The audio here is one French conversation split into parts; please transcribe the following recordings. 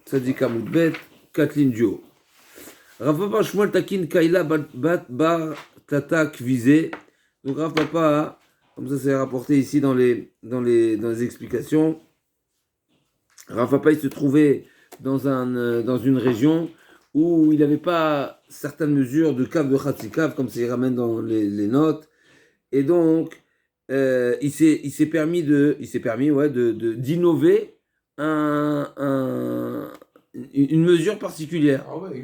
Tzadik Amoudbet, Kathleen Dio. Rav Papa Shmuel Takin Kaila Bat Bar Tatak Visé. Donc Rav Papa, comme ça c'est rapporté ici dans les explications. Rav Papa il se trouvait dans une région où il n'avait pas certaines mesures de cave de Khatsikav, comme ça il ramène dans les notes. Et donc, il s'est permis d'innover une mesure particulière. Ah ouais,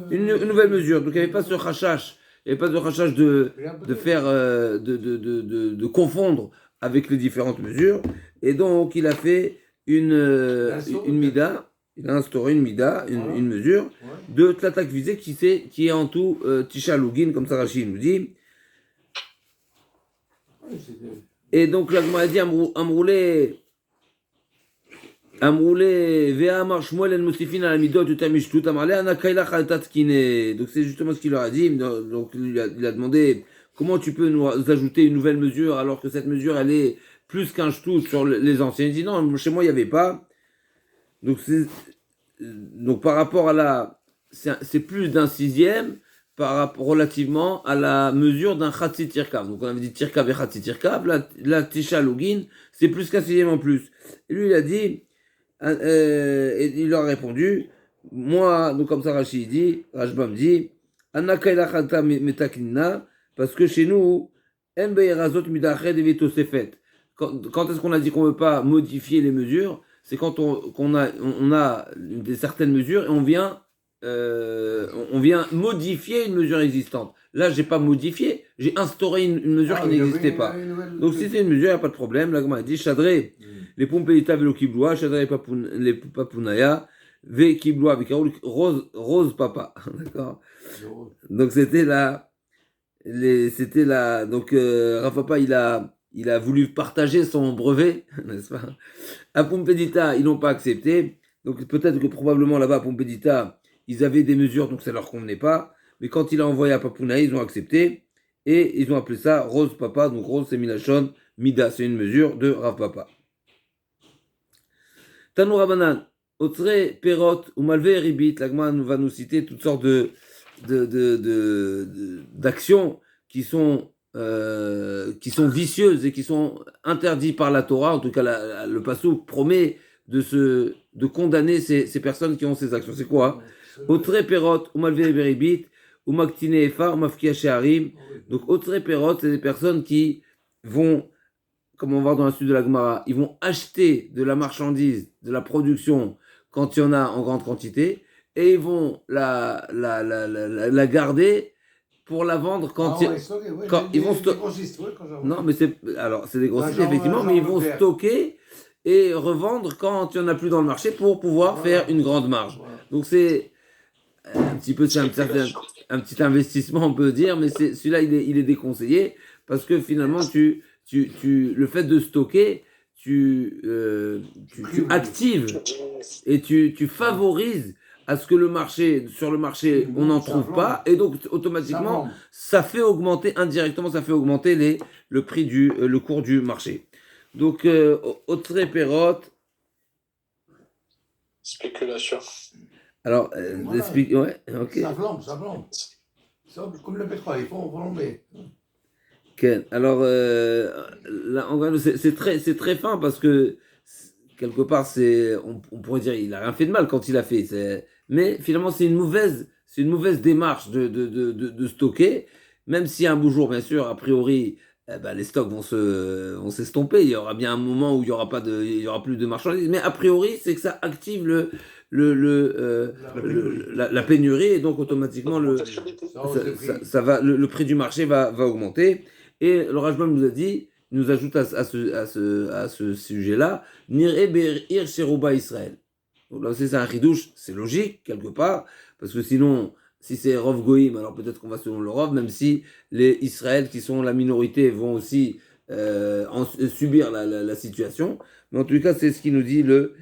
Une nouvelle mesure. Donc, il n'y avait pas ce rachage. Il n'y avait pas de rachage de faire, de confondre avec les différentes mesures. Et donc, il a fait une mida. Il a instauré une mida, une mesure de tlatak visé qui est en tout tisha lugin, comme ça Rachid nous dit. Et donc la Gemara dit Amroulé Ve'amar Shmuel en Mosifin à la midot utamishtout amarle anakaila khaltatkine. Donc c'est justement ce qu'il leur a dit. Donc il a demandé comment tu peux nous ajouter une nouvelle mesure alors que cette mesure elle est plus qu'un shtout sur les anciens. Il dit non, chez moi il n'y avait pas. Donc par rapport à c'est plus d'un sixième relativement à la mesure d'un Khatsi Tirkav. Donc on avait dit Tirkav et Khatsi Tirkav, la Tisha Lugin, c'est plus qu'un sixième en plus. Et lui il a dit, et il leur a répondu, moi, donc comme ça Rachid dit, Rashbam dit, Anna Kaila Khalta Metakinna, parce que chez nous, En Beirazot Midached et Tosefet. Quand est-ce qu'on a dit qu'on ne veut pas modifier les mesures? C'est quand on a certaines mesures et on vient modifier une mesure existante. Là, j'ai pas modifié, j'ai instauré une mesure qui n'existait pas. Donc, si c'est une mesure, il n'y a pas de problème. Là, comme on a dit, Chadré, les Pompéita velo Kibloa, Chadré les Papunaya, Ve Kibloa, Ve Karoul, Rose Papa. D'accord? Donc, donc, Rav Papa, il a voulu partager son brevet, n'est-ce pas? À Pompédita, ils n'ont pas accepté. Donc, peut-être que probablement là-bas, à Pompédita, ils avaient des mesures, donc ça ne leur convenait pas. Mais quand il a envoyé à Papunaï, ils ont accepté. Et ils ont appelé ça Rose Papa. Donc Rose, c'est Milachon. Mida, c'est une mesure de Rav Papa. Tanou Rabanan. Otre, Perot, ou Malvé, Ribit. L'Agman va nous citer toutes sortes d'actions qui sont vicieuses et qui sont interdites par la Torah. En tout cas, le Passouk promet de condamner ces personnes qui ont ces actions. C'est quoi? Otre perot, ou malvé beribit, ou maktine efa, ou mafkia sheharim. Donc, otre perot, c'est des personnes qui vont, comme on va voir dans la suite de la Gemara, ils vont acheter de la marchandise, de la production, quand il y en a en grande quantité, et ils vont la garder pour la vendre quand ils vont stocker. Non, mais c'est des grossistes, effectivement, mais ils vont stocker et revendre quand il n'y en a plus dans le marché pour pouvoir faire une grande marge. Donc c'est un petit peu un petit investissement, on peut dire, mais celui-là, il est déconseillé parce que finalement, le fait de stocker, tu actives et tu favorises à ce que sur le marché, on n'en trouve pas, et donc automatiquement, ça fait augmenter le prix le cours du marché. Donc, autre perot. Spéculation. Alors, ouais, ok. Ça flambe. Comme le pétrole, il faut flamber. Okay. Alors, là, c'est très fin parce que quelque part, on pourrait dire, il a rien fait de mal quand il a fait. Mais finalement, c'est une mauvaise démarche de stocker, même si un beau jour, bien sûr, a priori, les stocks vont s'estomper. Il y aura bien un moment où il y aura plus de marchandises. Mais a priori, c'est que ça active la pénurie et donc automatiquement le prix du marché va augmenter. Et le Rajbam nous ajoute à ce sujet-là, Nir'e be'ir sheruba Israël. Donc là aussi c'est un chidouche, c'est logique quelque part, parce que sinon, si c'est Rov Goïm, alors peut-être qu'on va selon le Rov, même si les Israël qui sont la minorité vont aussi subir la situation. Mais en tout cas, c'est ce qui nous dit le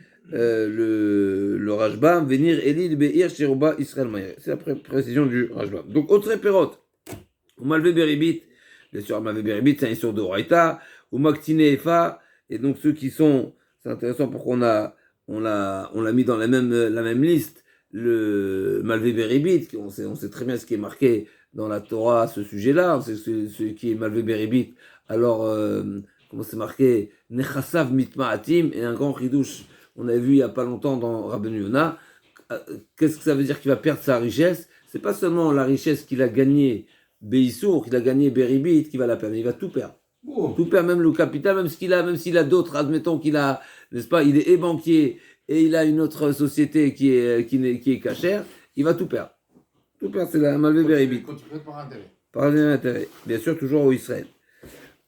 Rajbam, venir Elil be'ir sheruba Israël Maïr. C'est la précision du Rajbam. Donc, autre perot, ou malvé beribit. Bien sûr, Malvé Beribit, c'est un issur de Raïta, ou Maktine Efa, et donc ceux qui sont, c'est intéressant pourquoi on l'a mis dans la même liste, le Malvé Béribit, on sait très bien ce qui est marqué dans la Torah à ce sujet-là, on sait ce qui est Malvé Béribit. Alors, comment c'est marqué Nechassav Mitma'atim, et un grand ridouche, on avait vu il n'y a pas longtemps dans Rabbeinu Yonah. Qu'est-ce que ça veut dire qu'il va perdre sa richesse? C'est pas seulement la richesse qu'il a gagnée Beissour, qu'il a gagné Béribit, qui va la perdre, il va tout perdre. Oh. Tout perd, même le capital, même s'il a d'autres, admettons qu'il a, n'est-ce pas, il est banquier et il a une autre société qui est cachère, il va tout perdre. Tout perdre, c'est la Malvé Béribit. Par intérêt. Par intérêt. Bien sûr, toujours au Israël.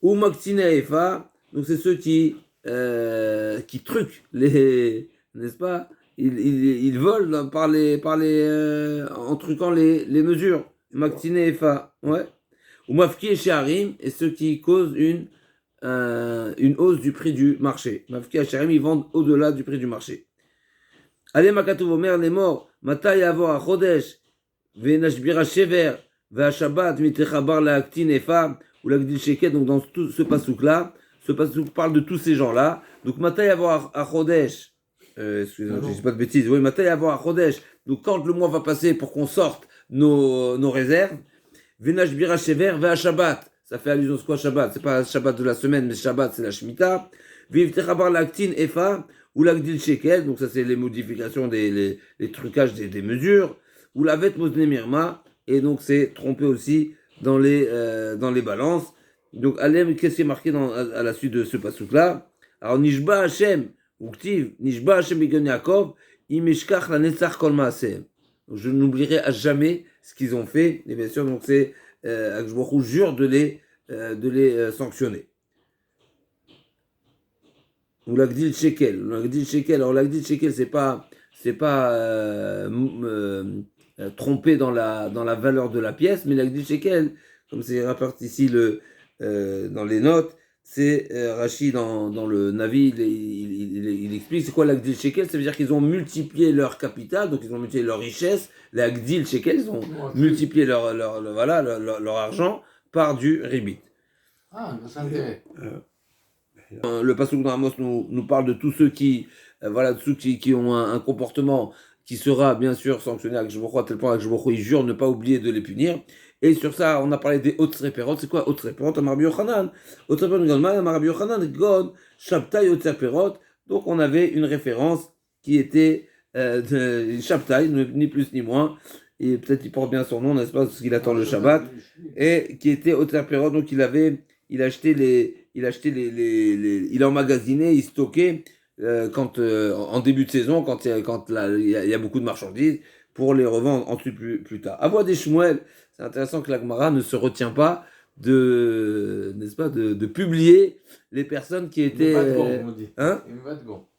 Ou Maktine Efa, donc c'est ceux qui truquent n'est-ce pas, ils volent en truquant les mesures. Maktine Efa, ouais. Ou Mafki et Sheharim, et ceux qui causent une hausse du prix du marché. Mafki et Sheharim, ils vendent au-delà du prix du marché. Allez, Makatouv Omer, les morts, Mata Yavo a Chodesh, Venashbira Shever, Ve'ashabat, Mitrechabar la Aktin Efa, ou la Gdil Sheket, donc dans tout ce pasouk-là, ce pasouk parle de tous ces gens-là. Donc, Mata Yavo a Chodesh, excusez-moi, je ne dis pas de bêtises, oui, Mata Yavo a Chodesh, donc quand le mois va passer pour qu'on sorte nos réserves, Venashbira Shever, Vea Shabbat. Ça fait allusion à quoi Shabbat? C'est pas Shabbat de la semaine, mais Shabbat c'est la Shemitah. Vivtechabar Laktin Efa, ou Lagdil Shekel, donc ça c'est les modifications, les trucages des mesures. Ou la Vet Mosne Mirma, et donc c'est trompé aussi dans les balances. Donc Alem, qu'est-ce qui est marqué à la suite de ce pasouk-là? Alors Nishba Hashem, ou Ktiv, Nishba Hashem Begon Yaakov, Imeshkach la Netzach Kol Maaseh. Je n'oublierai à jamais ce qu'ils ont fait, et bien sûr, donc c'est Akshbochou jure de les sanctionner. Ou l'Agdil Shekel. Alors l'Agdil Shekel, c'est pas trompé dans la valeur de la pièce, mais l'Agdil Shekel, comme c'est rapporté ici dans les notes, c'est Rashi dans le Navi, il explique c'est quoi l'Agdil Shekel, ça veut dire qu'ils ont multiplié leur capital, donc ils ont multiplié leur richesse, l'Agdil Shekel, ils ont multiplié leur argent par du ribit. Ah, ça intérêt. Le pasuk dans Amos nous parle de tous ceux qui ont un comportement qui sera bien sûr sanctionné avec Jvocho, à tel point que Jvocho il jure ne pas oublier de les punir. Et sur ça, on a parlé des Otsreperot. C'est quoi Otsreperot? Amar Yochanan. Otsreperot Godman, Amar Yochanan, God, Shabtai Otsreperot. Donc on avait une référence qui était de Shabtai, ni plus ni moins. Et peut-être il porte bien son nom, n'est-ce pas, parce qu'il attend le Shabbat. Et qui était Otsreperot. Donc il a emmagasiné, il stockait en début de saison, quand il y a beaucoup de marchandises, pour les revendre ensuite plus tard. À voix des Shmuel, c'est intéressant que la Gemara ne se retient pas n'est-ce pas, de publier les personnes qui étaient.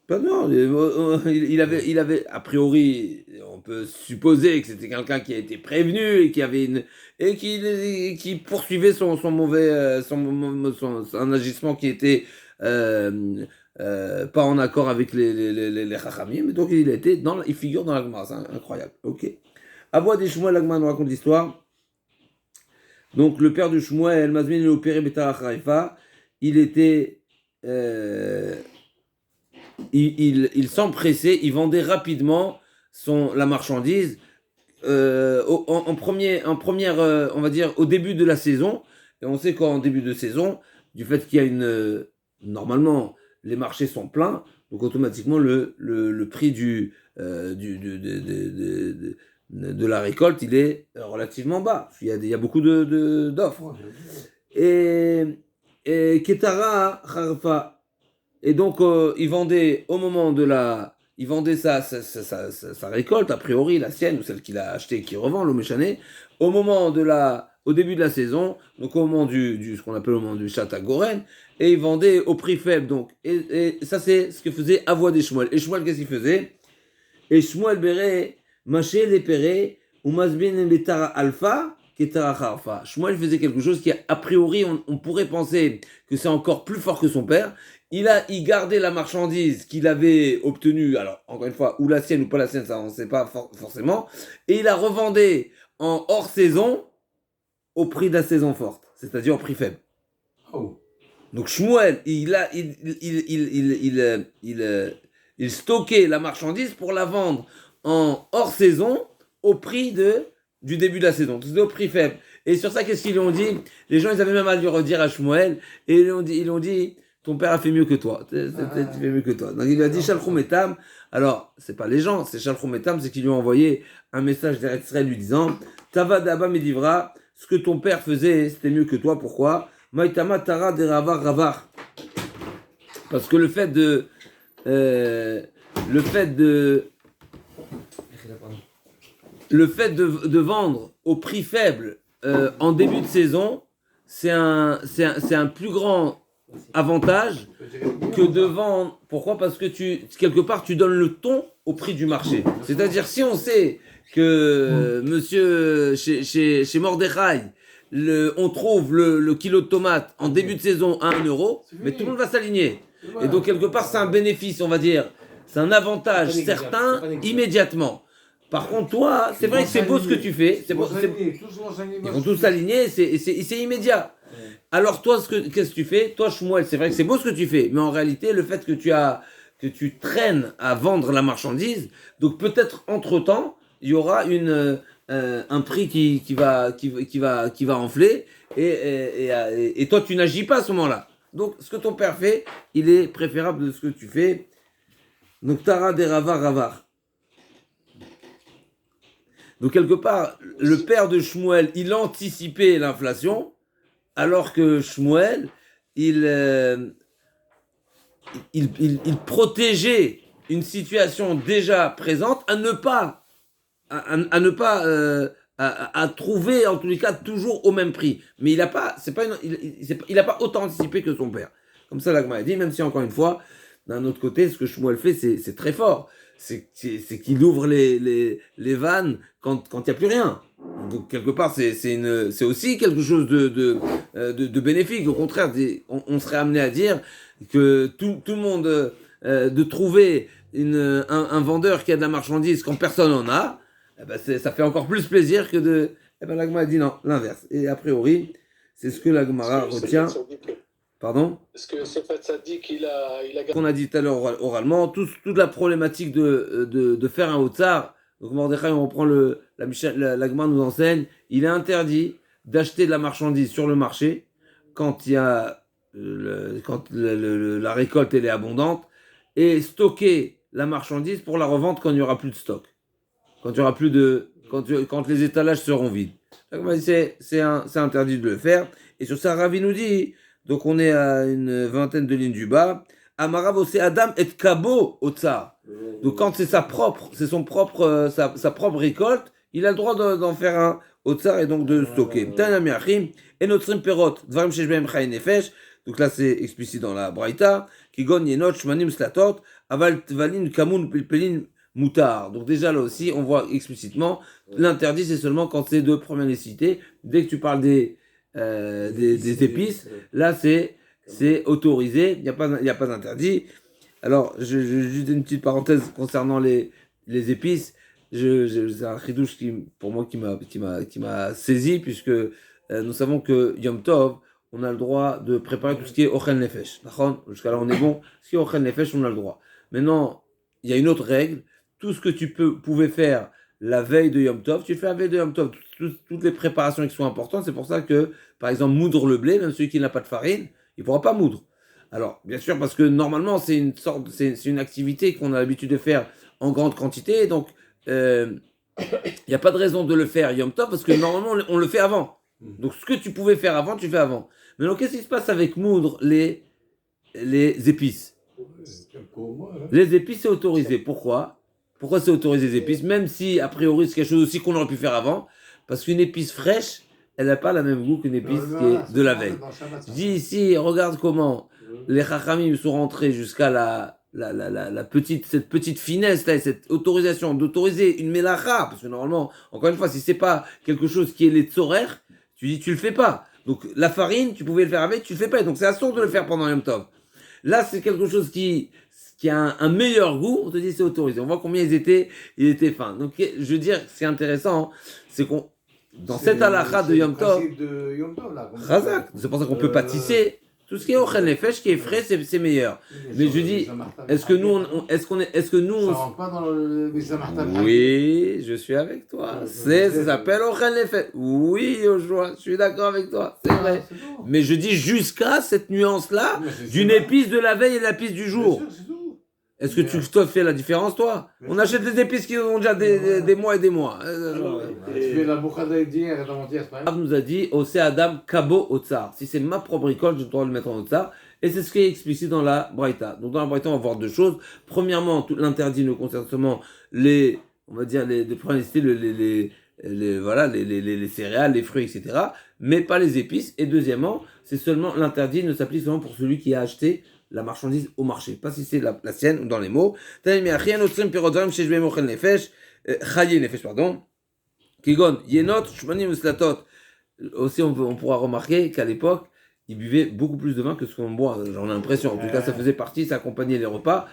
Pas non, il avait a priori, on peut supposer que c'était quelqu'un qui a été prévenu et qui poursuivait son agissement qui était pas en accord avec les Chachamim, mais donc il figure dans la Gemara, c'est incroyable. Ok. À voix des Shmuel, la Gemara nous raconte l'histoire. Donc le père de Shmuel, Mazmin il opéré Betar Haifa, il était il s'empressait, il vendait rapidement la marchandise en première, on va dire, au début de la saison. Et on sait qu'en début de saison, du fait qu'il y a normalement, les marchés sont pleins, donc automatiquement, le prix de la récolte, il est relativement bas. Il y a beaucoup d'offres. Et Ketara Harfa. Et donc, il vendait au moment il vendait sa récolte, a priori, la sienne, ou celle qu'il a achetée et qu'il revend, le méchané, au début de la saison, donc au moment ce qu'on appelle au moment du Shat Goren, et il vendait au prix faible, donc. Et ça, c'est ce que faisait Avoua des Shmuel. Et Shmuel, qu'est-ce qu'il faisait? Et Shmuel Béré, Maché Lepéré, ou Masbin Betara Alpha, Ketara Harfa. Shmuel faisait quelque chose qui, a priori, on pourrait penser que c'est encore plus fort que son père. Il gardait la marchandise qu'il avait obtenue, alors encore une fois, ou la sienne ou pas la sienne, ça on ne sait pas forcément, et il la revendait en hors saison au prix de la saison forte, c'est-à-dire au prix faible. Oh. Donc Shmuel, il stockait la marchandise pour la vendre en hors saison au prix du début de la saison. C'était au prix faible. Et sur ça, qu'est-ce qu'ils lui ont dit? Les gens, ils avaient même à lui redire à Shmuel, et ils lui ont dit, ton père a fait mieux que toi. Tu fais mieux que toi. Donc il lui a dit, Shalchum etam. Alors, c'est pas les gens, c'est Shalchum etam, c'est qu'ils lui ont envoyé un message d'Eretz Israël lui disant, Tava d'Abba Medivra, ce que ton père faisait, c'était mieux que toi. Pourquoi? Maïtama Tara de Ravar Ravar. Parce que le fait de vendre au prix faible en début de saison, c'est un plus grand avantage que de vendre. Pourquoi? Parce que quelque part, tu donnes le ton au prix du marché. C'est-à-dire, si on sait que monsieur, chez Mordechai, on trouve le kilo de tomates en début de saison à 1 euro, mais tout le monde va s'aligner. Et donc, quelque part, c'est un bénéfice, on va dire. C'est un avantage certain immédiatement. Par contre, toi, c'est vrai que c'est beau ce que tu fais. Ils vont tous s'aligner, c'est immédiat. Alors toi, qu'est-ce que tu fais? Toi, Shmuel, c'est vrai que c'est beau ce que tu fais, mais en réalité, le fait que tu traînes à vendre la marchandise, donc peut-être entre-temps, il y aura un prix qui va enfler, et toi, tu n'agis pas à ce moment-là. Donc, ce que ton père fait, il est préférable de ce que tu fais. Donc, Tara des Ravar. Donc, quelque part, le père de Shmuel, il anticipait l'inflation, alors que Shmuel, il protégeait une situation déjà présente à trouver, en tous les cas, toujours au même prix. Mais il n'a pas autant anticipé que son père. Comme ça, l'Agma a dit, même si, encore une fois, d'un autre côté, ce que Shmuel fait, c'est très fort. C'est qu'il ouvre les vannes quand il n'y a plus rien. Donc, quelque part, c'est aussi quelque chose de bénéfique. Au contraire, on serait amené à dire que tout le monde, de trouver un vendeur qui a de la marchandise quand personne n'en a, eh ben ça fait encore plus plaisir que de... Eh ben, l'Agma a dit non, l'inverse. Et a priori, c'est ce que l'Agmara retient. Pardon? Est-ce que Sefat Sadik, il a qu'on a dit tout à l'heure oralement, toute la problématique de faire un Hotzar. Donc Mordechai, on reprend l'Agma nous enseigne, il est interdit d'acheter de la marchandise sur le marché quand il y a la récolte elle est abondante, et stocker la marchandise pour la revente quand il n'y aura plus de stock, quand il y aura plus quand les étalages seront vides. C'est interdit de le faire. Et sur ça, Ravi nous dit, donc on est à une vingtaine de lignes du bas, Amarav ose Adam et Kabo au tsar. Donc quand c'est sa propre récolte, il a le droit d'en faire un au tsar et donc de stocker. Et notre perot, dvarim sheshbem chay nefesh. Donc là c'est explicite dans la Braïta, qui gon yenot shmanim slatot, aval tvalin kamun pilpelin mutar. Donc déjà là aussi on voit explicitement l'interdit, c'est seulement quand c'est de première nécessité. Dès que tu parles des épices, là c'est autorisé, il n'y a pas d'interdit. Alors, juste une petite parenthèse concernant les épices. C'est un chidouche pour moi qui m'a saisi, puisque nous savons que Yom Tov, on a le droit de préparer tout ce qui est Ochel Nefesh. Jusqu'à là on est bon, ce qui est Ochel Nefesh, on a le droit. Maintenant, il y a une autre règle, tout ce que tu pouvais faire la veille de Yom Tov, tu fais la veille de Yom Tov, toutes les préparations qui sont importantes. C'est pour ça que, par exemple, moudre le blé, même celui qui n'a pas de farine, il ne pourra pas moudre. Alors, bien sûr, parce que normalement, c'est une activité qu'on a l'habitude de faire en grande quantité, donc il n'y a pas de raison de le faire Yom Tov, parce que normalement, on le fait avant. Donc, ce que tu pouvais faire avant, tu fais avant. Mais donc, qu'est-ce qui se passe avec moudre les épices? Les épices, c'est autorisé. Pourquoi c'est autorisé les épices? Même si, a priori, c'est quelque chose aussi qu'on aurait pu faire avant, parce qu'une épice fraîche, elle n'a pas le même goût qu'une épice qui est de la veille. Je dis ici, regarde comment les Chachamim sont rentrés jusqu'à cette petite finesse, là, cette autorisation d'autoriser une mélacha, parce que normalement, encore une fois, si c'est pas quelque chose qui est les tzorer, tu le fais pas. Donc la farine, tu pouvais le faire avec, tu le fais pas. Donc c'est assuré de le faire pendant Yom Tov. Là, c'est quelque chose qui a un meilleur goût, on te dit c'est autorisé. On voit combien ils étaient fins. Donc je veux dire, c'est intéressant, c'est dans cette halakha de Yom Tov, Chazak, c'est pour ça qu'on peut pâtisser. Tout ce qui est ochel nefesh, qui est frais, c'est meilleur. Mais je dis, est-ce que nous, Ça rentre pas dans le Besamarta. Oui, je suis avec toi. Ça s'appelle ochel nefesh. Oui, Joshua, je suis d'accord avec toi, c'est vrai. Mais je dis jusqu'à cette nuance-là, d'une épice de la veille et de l'épice du jour. Est-ce que tu fais la différence, toi? On achète des épices qui ont déjà des mois et des mois. Tu fais la bouchada d'hier et d'avant-hier, c'est pas Rav nous a dit, Ose Adam Kabo Otsar. Si c'est ma propre école, je dois le mettre en Otsar. Et c'est ce qui est explicite dans la Braïta. Donc dans la Braïta, on va voir deux choses. Premièrement, tout l'interdit ne concerne seulement les céréales, les fruits, etc. Mais pas les épices. Et deuxièmement, c'est seulement l'interdit ne s'applique seulement pour celui qui a acheté la marchandise au marché. Pas si c'est la sienne ou dans les mots. Pardon. Kigon, yenot, shmanim uslatot. Aussi, on pourra remarquer qu'à l'époque, ils buvaient beaucoup plus de vin que ce qu'on boit. J'en ai l'impression. En tout cas, ça faisait partie, ça accompagnait les repas.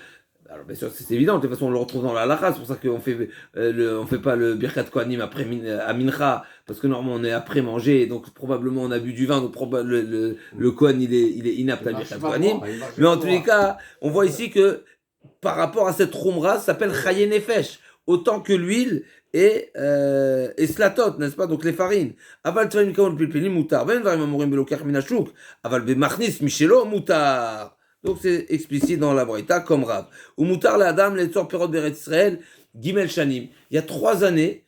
Alors, bien sûr, c'est évident. De toute façon, on le retrouve dans la halakha. C'est pour ça qu'on on fait pas le birkat kohanim après à mincha, parce que normalement, on est après manger. Donc, probablement, on a bu du vin. Donc, le kohen, il est inapte à birkat kohanim. Mais en tous les cas, on voit ici que par rapport à cette roumra, ça s'appelle chaye nefesh. Autant que l'huile et slatot, n'est-ce pas? Donc les farines. Aval tvaim kaol pilpili mutar. Ben varim amorim belokach minashuk. Aval bemachnis michelo mutar. Donc c'est explicite dans la Braïta comme Rav. Ou mutar la adam les tzor perot beret Israël gimel shanim. Il y a 3 années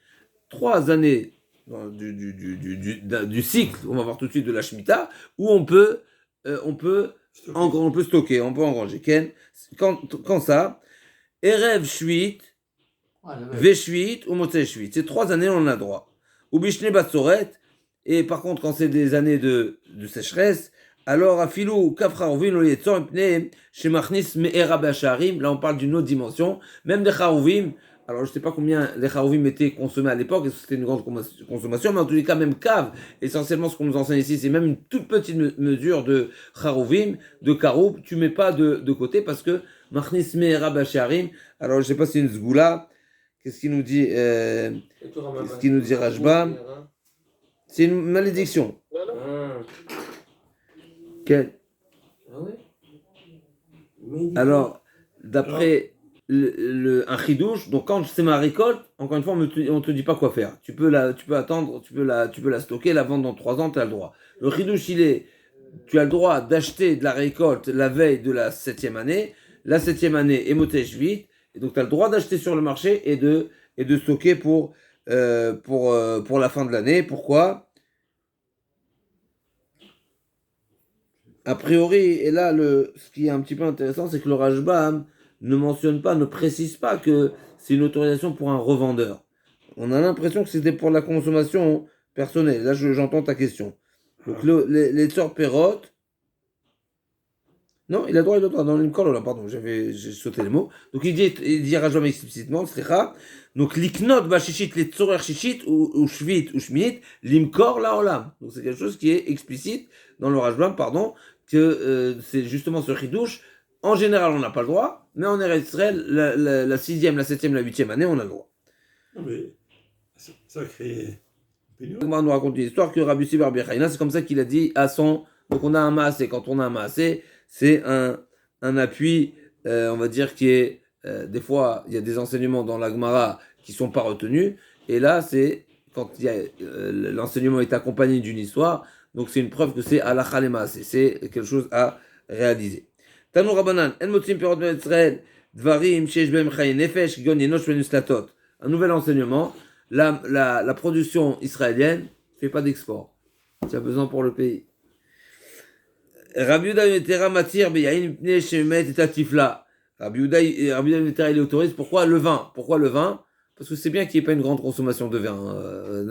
du cycle, on va voir tout de suite de la Shemitah, où on peut stocker, on peut engranger. Quand ça? Erev Shvit, Veshvit ou Motzei Shvit. Ces 3 années, on en a droit. Ou Bishne Batsoret, et par contre, quand c'est des années de sécheresse, alors Afilou, Kafraouvim, Olietzor, Pne, Shemachnis, Me'era Basharim, là on parle d'une autre dimension, même des Charouvim. Alors je ne sais pas combien les Charouvim étaient consommés à l'époque, est-ce que c'était une grande consommation, mais en tous les cas, même cave, essentiellement ce qu'on nous enseigne ici, c'est même une toute petite mesure de Charouvim, de Karoub, tu ne mets pas de côté parce que Machnis, Me'era Basharim, alors je ne sais pas si c'est une zgoula. Qu'est-ce qu'il nous dit Rajbam? C'est une malédiction. Quelle? Alors, d'après un chidouche, donc quand c'est ma récolte, encore une fois, on te dit pas quoi faire. Tu peux attendre, tu peux la stocker, la vendre dans 3 ans, tu as le droit. Le chidouche, tu as le droit d'acheter de la récolte la veille de la 7e année. La 7e année est motèche vite. Et donc, tu as le droit d'acheter sur le marché et de stocker pour la fin de l'année. Pourquoi? A priori, et là, ce qui est un petit peu intéressant, c'est que le Rajbam ne précise pas que c'est une autorisation pour un revendeur. On a l'impression que c'était pour la consommation personnelle. Là, j'entends ta question. Donc, les tsor perot. Non, il a droit. Dans l'imkol, là, pardon, j'ai sauté les mots. Donc, il dit Rajbam explicitement, slicha. Donc, liknot bashishit, les tzorer shishit, ou shvit, ou shminit, limkor la olam. Donc, c'est quelque chose qui est explicite dans le Rajbam, pardon, que c'est justement ce chidouche. En général, on n'a pas le droit, mais en Eretz Israël, la 6e, la 7e, la 8e année, on a le droit. Non, mais ça crée. On va nous raconter une histoire que Rabbi Yossi Bar Yochanan, c'est comme ça qu'il a dit à son. Donc, on a un maasé. Quand on a un maasé, c'est un appui, on va dire, qui est. Des fois, il y a des enseignements dans la Gemara qui ne sont pas retenus. Et là, c'est quand l'enseignement est accompagné d'une histoire. Donc, c'est une preuve que c'est halakha le maasé. C'est quelque chose à réaliser. Tanu Rabbanan, en motzim perot ben Israël, dvarim, sheish bem chaye nefesh, kigon yenosh ben uslatot. Un nouvel enseignement. La production israélienne ne fait pas d'export. Tu as besoin pour le pays. Rabbi Yehuda Yetera matir beyayin pnei shemet et atifla. Rabbi Yehuda Yetera il autorise. Pourquoi le vin? Parce que c'est bien qu'il n'y ait pas une grande consommation de vin.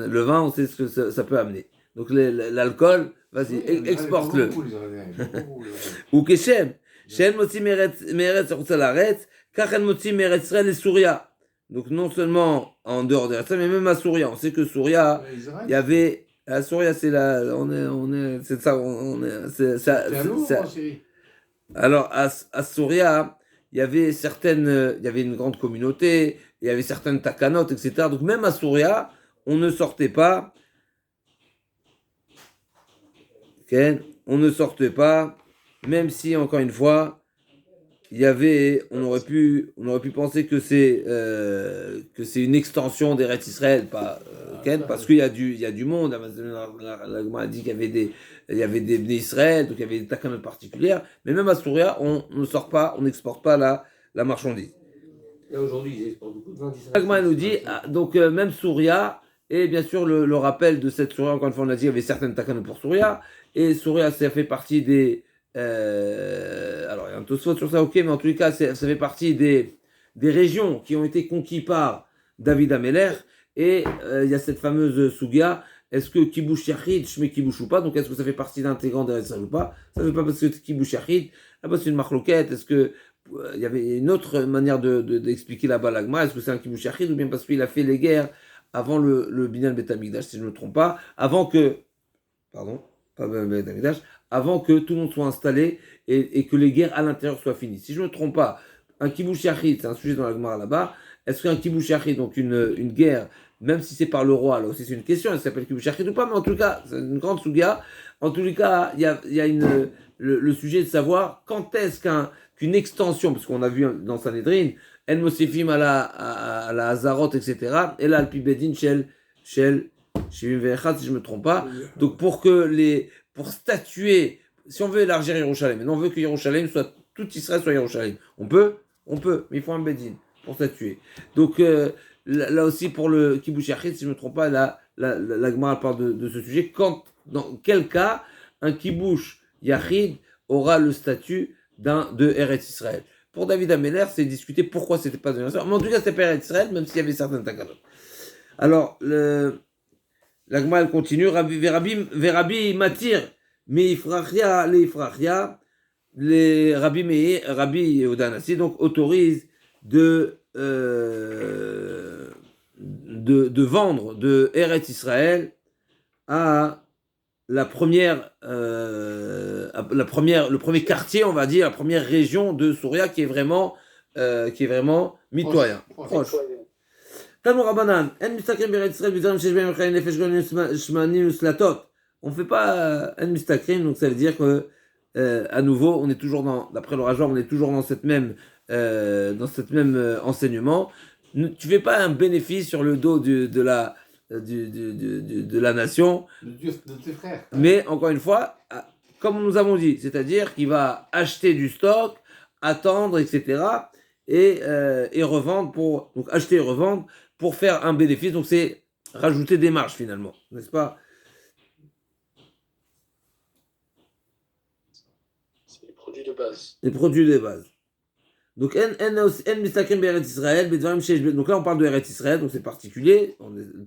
Le vin, on sait ce que ça peut amener. Donc l'alcool, vas-y, exporte-le. Ou keshem. Shen motzi meretz chutz haaretz, kach en motzi meretz Israël et Souria. Donc non seulement en dehors d'Eretz Israël, mais même à Souria. On sait que Souria, il y avait. À Souria, c'est là, c'est ça, alors à Souria, il y avait une grande communauté, il y avait certaines takanot, etc. Donc même à Souria, on ne sortait pas. Okay, on ne sortait pas même si, encore une fois, on aurait pu penser que c'est une extension d'Eretz Israël, pas Ken, parce qu'il y a du monde. La Gemara a dit il y avait des Bnei Israël, donc il y avait des takanot particulières. Mais même à Souria, on n'exporte pas la marchandise. Et aujourd'hui, ils exportent beaucoup de vin d'Israël. La Gemara nous dit, donc même Souria, et bien sûr le rappel de cette Souria, encore une fois on a dit, il y avait certaines takanot pour Souria, et Souria, ça fait partie des alors, il y a un Tosfot sur ça, ok, mais en tous les cas, ça fait partie des régions qui ont été conquises par David Ameler. Et il y a cette fameuse Sugia, est-ce que Kibush Yachid, Shme Kibush ou pas? Donc, est-ce que ça fait partie d'intégrant d'Eretz Israël ou pas? Ça ne fait pas parce que Kibush Yachid. Là-bas, c'est une marloquette. Est-ce que il y avait une autre manière d'expliquer là-bas l'Agma? Est-ce que c'est un Kibush Yachid ou bien parce qu'il a fait les guerres avant le Binyan Bet Hamikdash, si je ne me trompe pas, avant que tout le monde soit installé et que les guerres à l'intérieur soient finies. Si je ne me trompe pas, un kibush yachid, c'est un sujet dans la Gemara là-bas. Est-ce qu'un kibush yachid, donc une guerre, même si c'est par le roi, là aussi c'est une question, est-ce que ça s'appelle kibush yachid ou pas, mais en tout cas, c'est une grande souga. En tous les cas, il y a le sujet de savoir quand est-ce qu'une extension, parce qu'on a vu dans Sanhedrin, En Mosifim à la Hazarot, etc., et là, Alpi Bedin, Shel, si je ne me trompe pas. Donc pour statuer, si on veut élargir Yerushalayim, mais on veut que Yerushalayim soit, tout Israël soit Yerushalayim. On peut, mais il faut un Bedin pour statuer. Donc là aussi pour le Kibush Yachid, si je ne me trompe pas, la Gemara parle de ce sujet. Dans quel cas un Kibush Yachid aura le statut de Eretz Israël. Pour David Ameler, c'est discuté pourquoi c'était pas de Eretz Israël. Mais en tout cas, c'était pas Eretz Israël, même s'il y avait certains takanot. Alors, la Gemara continue, Verabi Matir, Meifrachia, les Rabbi Yehudanassi, donc autorise de vendre de Eretz Israël à le premier quartier, on va dire, la première région de Souria qui est vraiment mitoyen, proche. Talmud Rabbanan, En Mistakrim B'Eretz Israël B'Zram Shesh B'Hem Chayin Nefesh Gonim Shmanim Uslatot. On ne fait pas En Mistakrim, donc ça veut dire que à nouveau, on est toujours d'après le Rajor, on est toujours dans cette même enseignement. Tu fais pas un bénéfice sur le dos de la nation, De tes frères. mais encore une fois, comme nous avons dit, c'est-à-dire qu'il va acheter du stock, attendre, etc., et revendre donc acheter et revendre pour faire un bénéfice. Donc c'est rajouter des marges finalement, n'est-ce pas? C'est les produits de base. Les produits de base. Donc, donc là on parle de Eretz Israël, donc c'est particulier.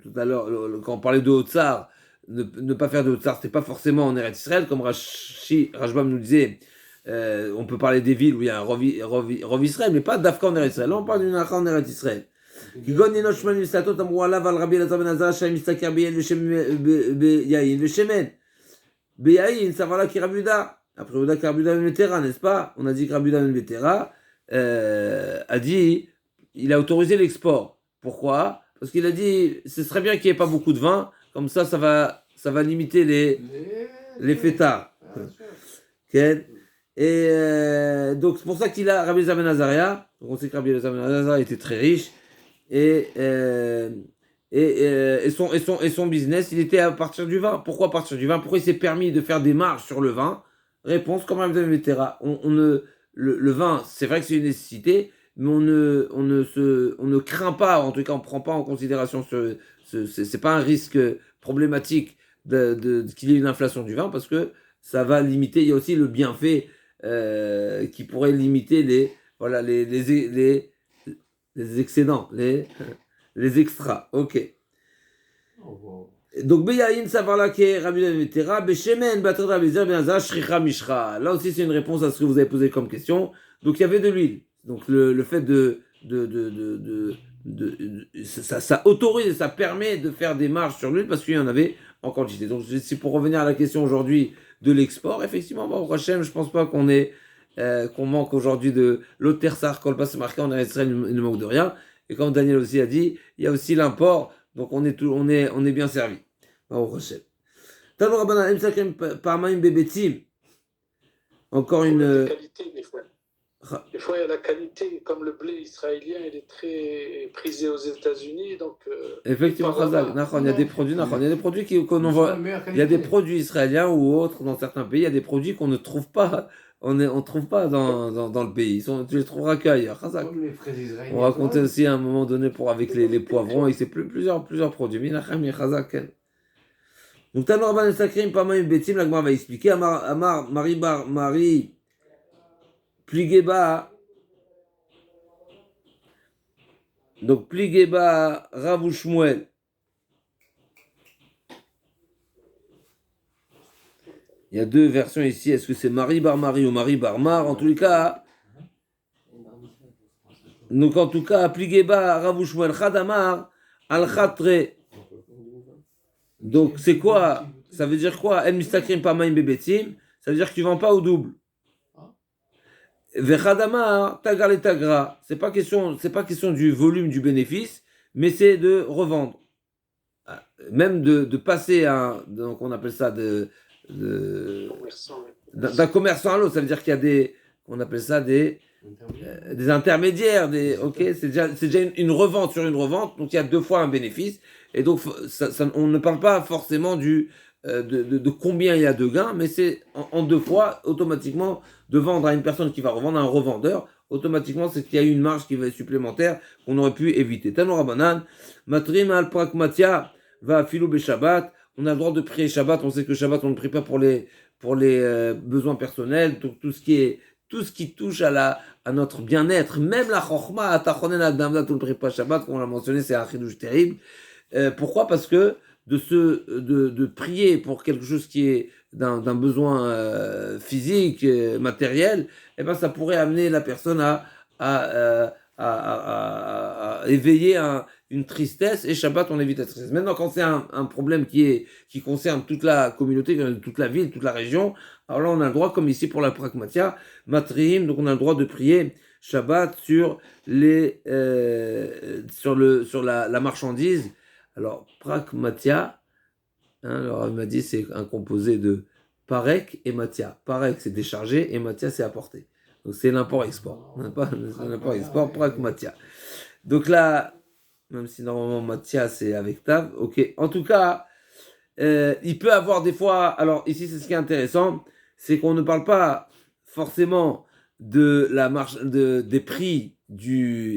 Tout à l'heure, quand on parlait de Haut-Tsar, ne pas faire de Haut-Tsar, c'était pas forcément en Eretz Israël, comme Rashbam nous disait, on peut parler des villes où il y a un Rov Israël, mais pas d'Afka en Eretz Israël. Là on parle d'une Acha en Eretz Israël. Après Ouda Karbuda Ben Betera, n'est-ce pas? On a dit que Karbuda Ben Betera a dit, il a autorisé l'export. Pourquoi? Parce qu'il a dit, ce serait bien qu'il n'y ait pas beaucoup de vin, comme ça va limiter les fêtards. Okay. Et donc c'est pour ça qu'il a Rabbi Eliezer ben Azaria. Donc on sait que Rabbi Eliezer ben Azaria était très riche et son business, il était à partir du vin. Pourquoi à partir du vin? Pourquoi il s'est permis de faire des marges sur le vin? Réponse, comme Rabbi Ben Betera, le vin, c'est vrai que c'est une nécessité, mais on ne craint pas, en tout cas on ne prend pas en considération c'est pas un risque problématique qu'il y ait une inflation du vin, parce que ça va limiter, il y a aussi le bienfait qui pourrait limiter les excédents, les extras. Ok. Donc, Beyaïn Savarla qui Rabbi Vetera, Beshemen Batr Rabbi Zer Ben Azar, Shricha Mishra. Là aussi, c'est une réponse à ce que vous avez posé comme question. Donc, il y avait de l'huile. Donc, le fait ça autorise et ça permet de faire des marges sur l'huile parce qu'il y en avait en quantité. Donc, c'est pour revenir à la question aujourd'hui de l'export. Effectivement, au Hachem, je ne pense pas qu'on manque aujourd'hui de l'Otersar, Kolpa, c'est marqué en Israël, il ne manque de rien. Et comme Daniel aussi a dit, il y a aussi l'import. Donc on est bien servi. encore Problème de une... qualité, des fois. Des fois, il y a la qualité, comme le blé israélien, il est très prisé aux États-Unis, donc Effectivement, il part Khazak, là-bas. il y a des produits, il y a des produits qu'on Ils sont voit, de meilleure il y a des qualité. produits israéliens ou autres dans certains pays, il y a des produits qu'on ne trouve pas, on trouve pas dans le pays. Tu les trouveras qu'ailleurs. Khazak. Comme les fraises On israéliennes. racontait aussi à un moment donné avec les poivrons, et c'est plusieurs produits. Minachem, Khazak. Donc, Tanor Ban Sakrim, Pamaim Betim, la Gemara va expliquer. Amar, Marie, Pligeba. Donc, Pligeba, Rav Shmuel. Il y a deux versions ici. Est-ce que c'est Marie Bar Marie ou Marie Bar Mar? En tous les cas, donc en tout cas, Pligeba, Rav Shmuel, Khadamar, Al Khatre. Donc c'est quoi? Ça veut dire quoi? El mistakrim pamaim bebetim. Ça veut dire que tu vends pas au double. Vechadamar, tagar et tagra. C'est pas question du volume du bénéfice, mais c'est de revendre. Même de passer donc on appelle ça d'un commerçant à l'autre. Ça veut dire qu'il y a on appelle ça des intermédiaires. Ok, c'est déjà une revente sur une revente, donc il y a deux fois un bénéfice. Et donc on ne parle pas forcément de combien il y a de gains, mais c'est en deux fois automatiquement de vendre à une personne qui va revendre à un revendeur. Automatiquement, c'est qu'il y a une marge qui va être supplémentaire qu'on aurait pu éviter. Tanora banan, matrim al pragmatia va filou be Shabbat. On a le droit de prier Shabbat. On sait que Shabbat, on ne prie pas pour les besoins personnels. Donc tout ce qui touche à notre bien-être, même la chokhma, atachonen adamda, on ne prie pas Shabbat, comme on l'a mentionné, c'est un chidouche terrible. Pourquoi? Parce que de prier pour quelque chose qui est d'un besoin physique, matériel, eh ben ça pourrait amener la personne à éveiller une tristesse, et Shabbat on évite la tristesse. Maintenant, quand c'est un problème qui concerne toute la communauté, toute la ville, toute la région, alors là on a le droit, comme ici pour la pragmatia, matriim, donc on a le droit de prier Shabbat sur la marchandise. Alors, pragmatia, alors il m'a dit c'est un composé de parek et matia. Parek c'est décharger et matia c'est apporter. Donc c'est l'import-export. L'import-export, pragmatia. Donc là, même si normalement matia c'est avec tav, ok. En tout cas, il peut avoir des fois. Alors ici c'est ce qui est intéressant, c'est qu'on ne parle pas forcément de la marche des prix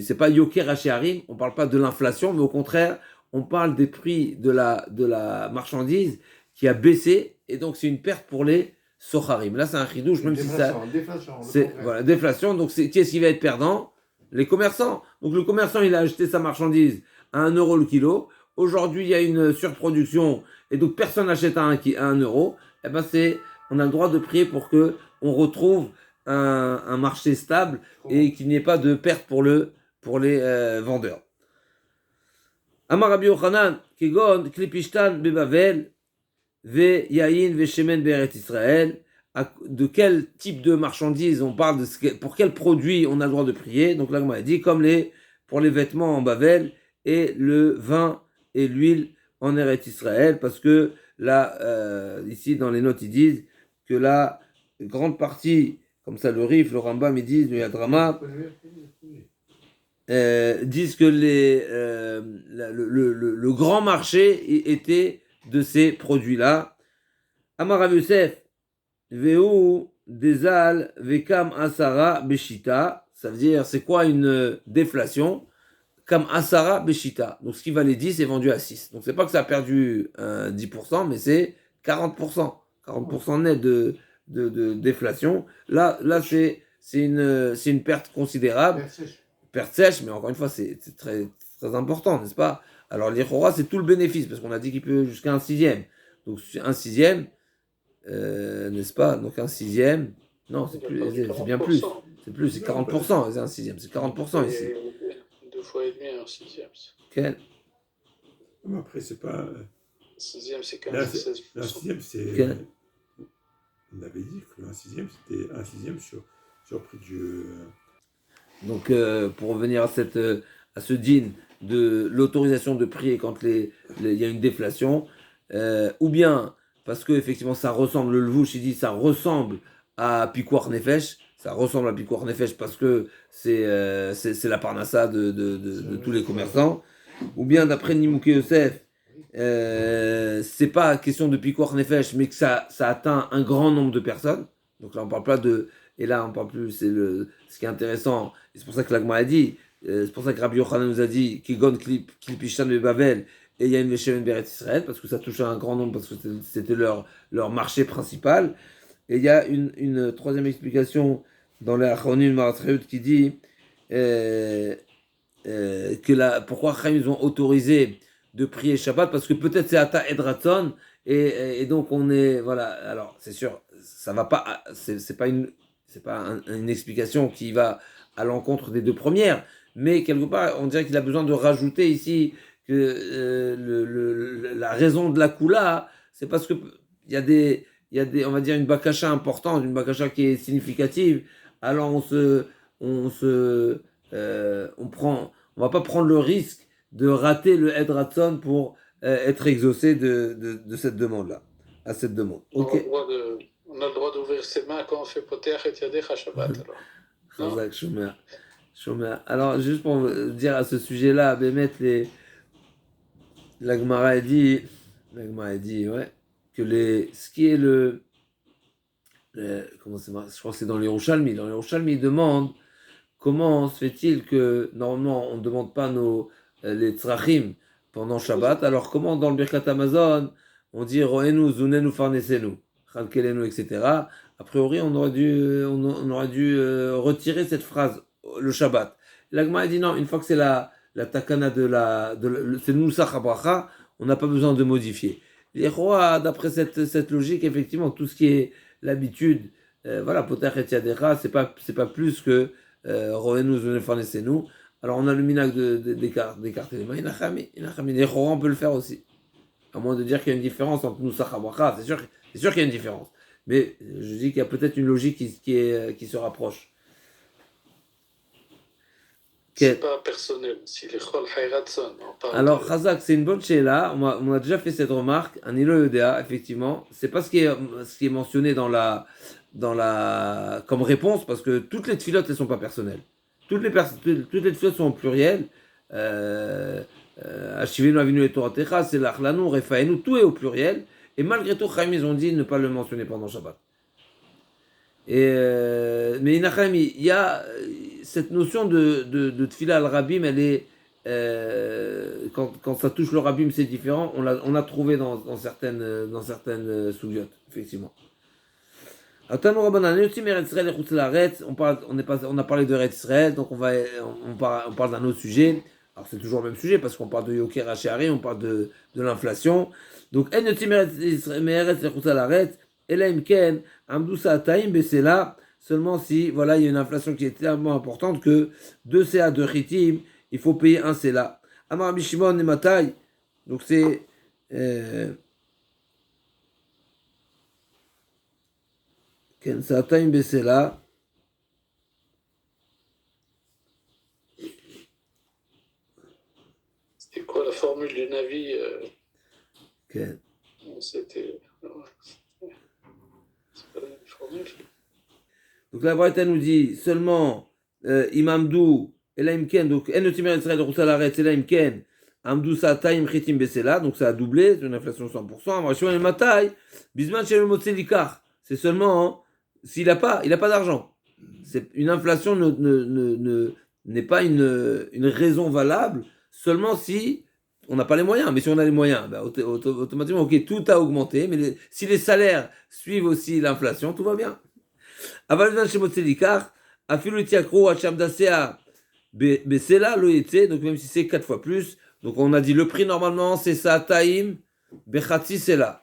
c'est pas yoker harim, on parle pas de l'inflation, mais au contraire on parle des prix de la marchandise qui a baissé, et donc c'est une perte pour les socharim. Là, c'est un chidouche, même si ça. Déflation. Voilà, déflation. Donc, qui est-ce qui va être perdant? Les commerçants. Donc, le commerçant, il a acheté sa marchandise à 1 euro le kilo. Aujourd'hui, il y a une surproduction, et donc personne n'achète à 1 euro. Eh ben, on a le droit de prier pour que on retrouve un marché stable et qu'il n'y ait pas de perte pour les vendeurs. Amar Rabbi Yochanan, Kegon, Klipishtan, Bebavel, Ve Yain, Ve Shemen, Beret Israël. De quel type de marchandise on parle, pour quel produit on a le droit de prier? Donc là, on m'a dit, comme pour les vêtements en Bavel et le vin et l'huile en Eretz Israël, parce que là, ici dans les notes, ils disent que la grande partie, comme ça le Rif, le Rambam, ils disent, le Yadrama, disent que le grand marché était de ces produits-là. Amar Rav Yosef, Veu Dezal Vekam Asara Beshita, ça veut dire c'est quoi une déflation? Kam Asara Beshita. Donc ce qui valait 10 est vendu à 6. Donc c'est pas que ça a perdu 10%, mais c'est 40%. 40% net de déflation. Là c'est une perte considérable. Perte sèche, mais encore une fois, c'est très, très important, n'est-ce pas? Alors, l'Ichora, c'est tout le bénéfice, parce qu'on a dit qu'il peut jusqu'à un sixième. Donc, un sixième, n'est-ce pas? Donc, un sixième, non, c'est bien plus. C'est plus, c'est 40%, c'est un sixième, c'est 40% ici. 2 fois et demi, un sixième. Quel? Mais après, c'est pas. Un sixième, c'est 15 Là, 16%. un sixième, c'est. Quel? On avait dit qu'un sixième, c'était un sixième sur prix du. Donc, pour revenir à ce din de l'autorisation de prier quand il y a une déflation, ou bien parce que effectivement ça ressemble, le Lvouch il dit ça ressemble à Pikuach Nefesh, ça ressemble à Pikuach Nefesh parce que c'est la parnassa de tous les commerçants, ou bien d'après Nimouké Yosef, c'est pas question de Pikuach Nefesh, mais que ça atteint un grand nombre de personnes. Donc là, on parle pas de. Et là, on parle plus. Ce qui est intéressant, et c'est pour ça que l'Agma a dit, c'est pour ça que Rabbi Yochanan nous a dit Kigon Klipishan de Babel et il y a une Veshemen Beret Israël, parce que ça touche à un grand nombre, parce que c'était leur marché principal. Et il y a une troisième explication dans les Achronim Maratreut qui dit pourquoi ils ont autorisé de prier Shabbat, parce que peut-être c'est Ata Edraton, et donc on est. Voilà, alors c'est sûr, ça va pas. C'est pas une explication qui va à l'encontre des deux premières, mais quelque part, on dirait qu'il a besoin de rajouter ici que la raison de la Kula, c'est parce que il y a des, on va dire, une bakasha importante, une bakasha qui est significative. Alors on va pas prendre le risque de rater le Edratson pour être exaucé de cette demande-là, à cette demande. Ok. On a le droit d'ouvrir ses mains quand on fait Poter et Yadecha Shabbat. Chazak, Shomer. Alors, juste pour dire à ce sujet-là, la Gemara a dit, ouais, que ce qui est comment c'est, je crois que c'est dans les Yerushalmi. Dans les Yerushalmi, il demande comment se fait-il que normalement on ne demande pas les tzrachim pendant Shabbat. Alors comment dans le Birkat Hamazon on dit Roenu, Zunenu, Farnesenu, Chalkelenu, etc. A priori, on aurait dû retirer cette phrase, le Shabbat. L'Agma a dit non, une fois que c'est la takana c'est le Nusach HaBracha, on n'a pas besoin de modifier. Les rois, d'après cette logique, effectivement, tout ce qui est l'habitude, voilà, Poter et Yadecha, c'est pas plus que Roenu, Zunenu, Farnesenu. Alors on a le minag d'écarter les mains. Les rois, on peut le faire aussi. À moins de dire qu'il y a une différence entre Nusach HaBracha, c'est sûr qu'il y a une différence. Mais je dis qu'il y a peut-être une logique qui se rapproche. C'est pas personnel. Si les Chol Hayratson. Alors, Chazak, c'est une bonne chéla. On a déjà fait cette remarque. Anilo Yodea, effectivement. C'est pas ce qui est mentionné comme réponse, parce que toutes les tfilotes, elles sont pas personnelles. Toutes les tfilotes sont au pluriel. Ashivenu Avinu et Toratecha, c'est l'Achlanu, Refaenu, tout est au pluriel. Et malgré tout, Chaim, ils ont dit ne pas le mentionner pendant Shabbat. Mais il y a cette notion de Tfila al-Rabim, elle est. Quand ça touche le Rabim, c'est différent. On l'a trouvé dans certaines sougiotes, effectivement. On a parlé de Eretz Israël, donc on parle d'un autre sujet. Alors c'est toujours le même sujet parce qu'on parle de Yoker HaShe'arim, on parle de l'inflation. Donc en yotzim me'eretz lechutz la'aretz, ela im ken amdu sa'ataim besela, seulement si voilà il y a une inflation qui est tellement importante que 2 CA de chitim, il faut payer 1 CELA. Amar Rabbi Shimon nematai, donc c'est ken sa'ataim besela. C'est quoi la formule du Navi Okay. C'était. C'est pas la même formule. Donc la Braïta nous dit seulement Imamdou Elaimken, donc Enotimer Israël de Roussalaret, Elaimken, Amdou Sataim Chitim Besela, donc ça a doublé, c'est une inflation de 100%. Amrashon El Matai, Bisman Shel Motselikar, c'est seulement s'il n'a pas d'argent. C'est une inflation n'est pas une raison valable, seulement si on n'a pas les moyens. Mais si on a les moyens, bah, automatiquement, ok, tout a augmenté, mais si les salaires suivent aussi l'inflation, tout va bien. Aval Bisman Shel Motselikar, Afilu Tiakro Hacham Dasea Besela lo yetse, donc même si c'est 4 fois plus, donc on a dit le prix normalement c'est ça taïm bechatsi sela.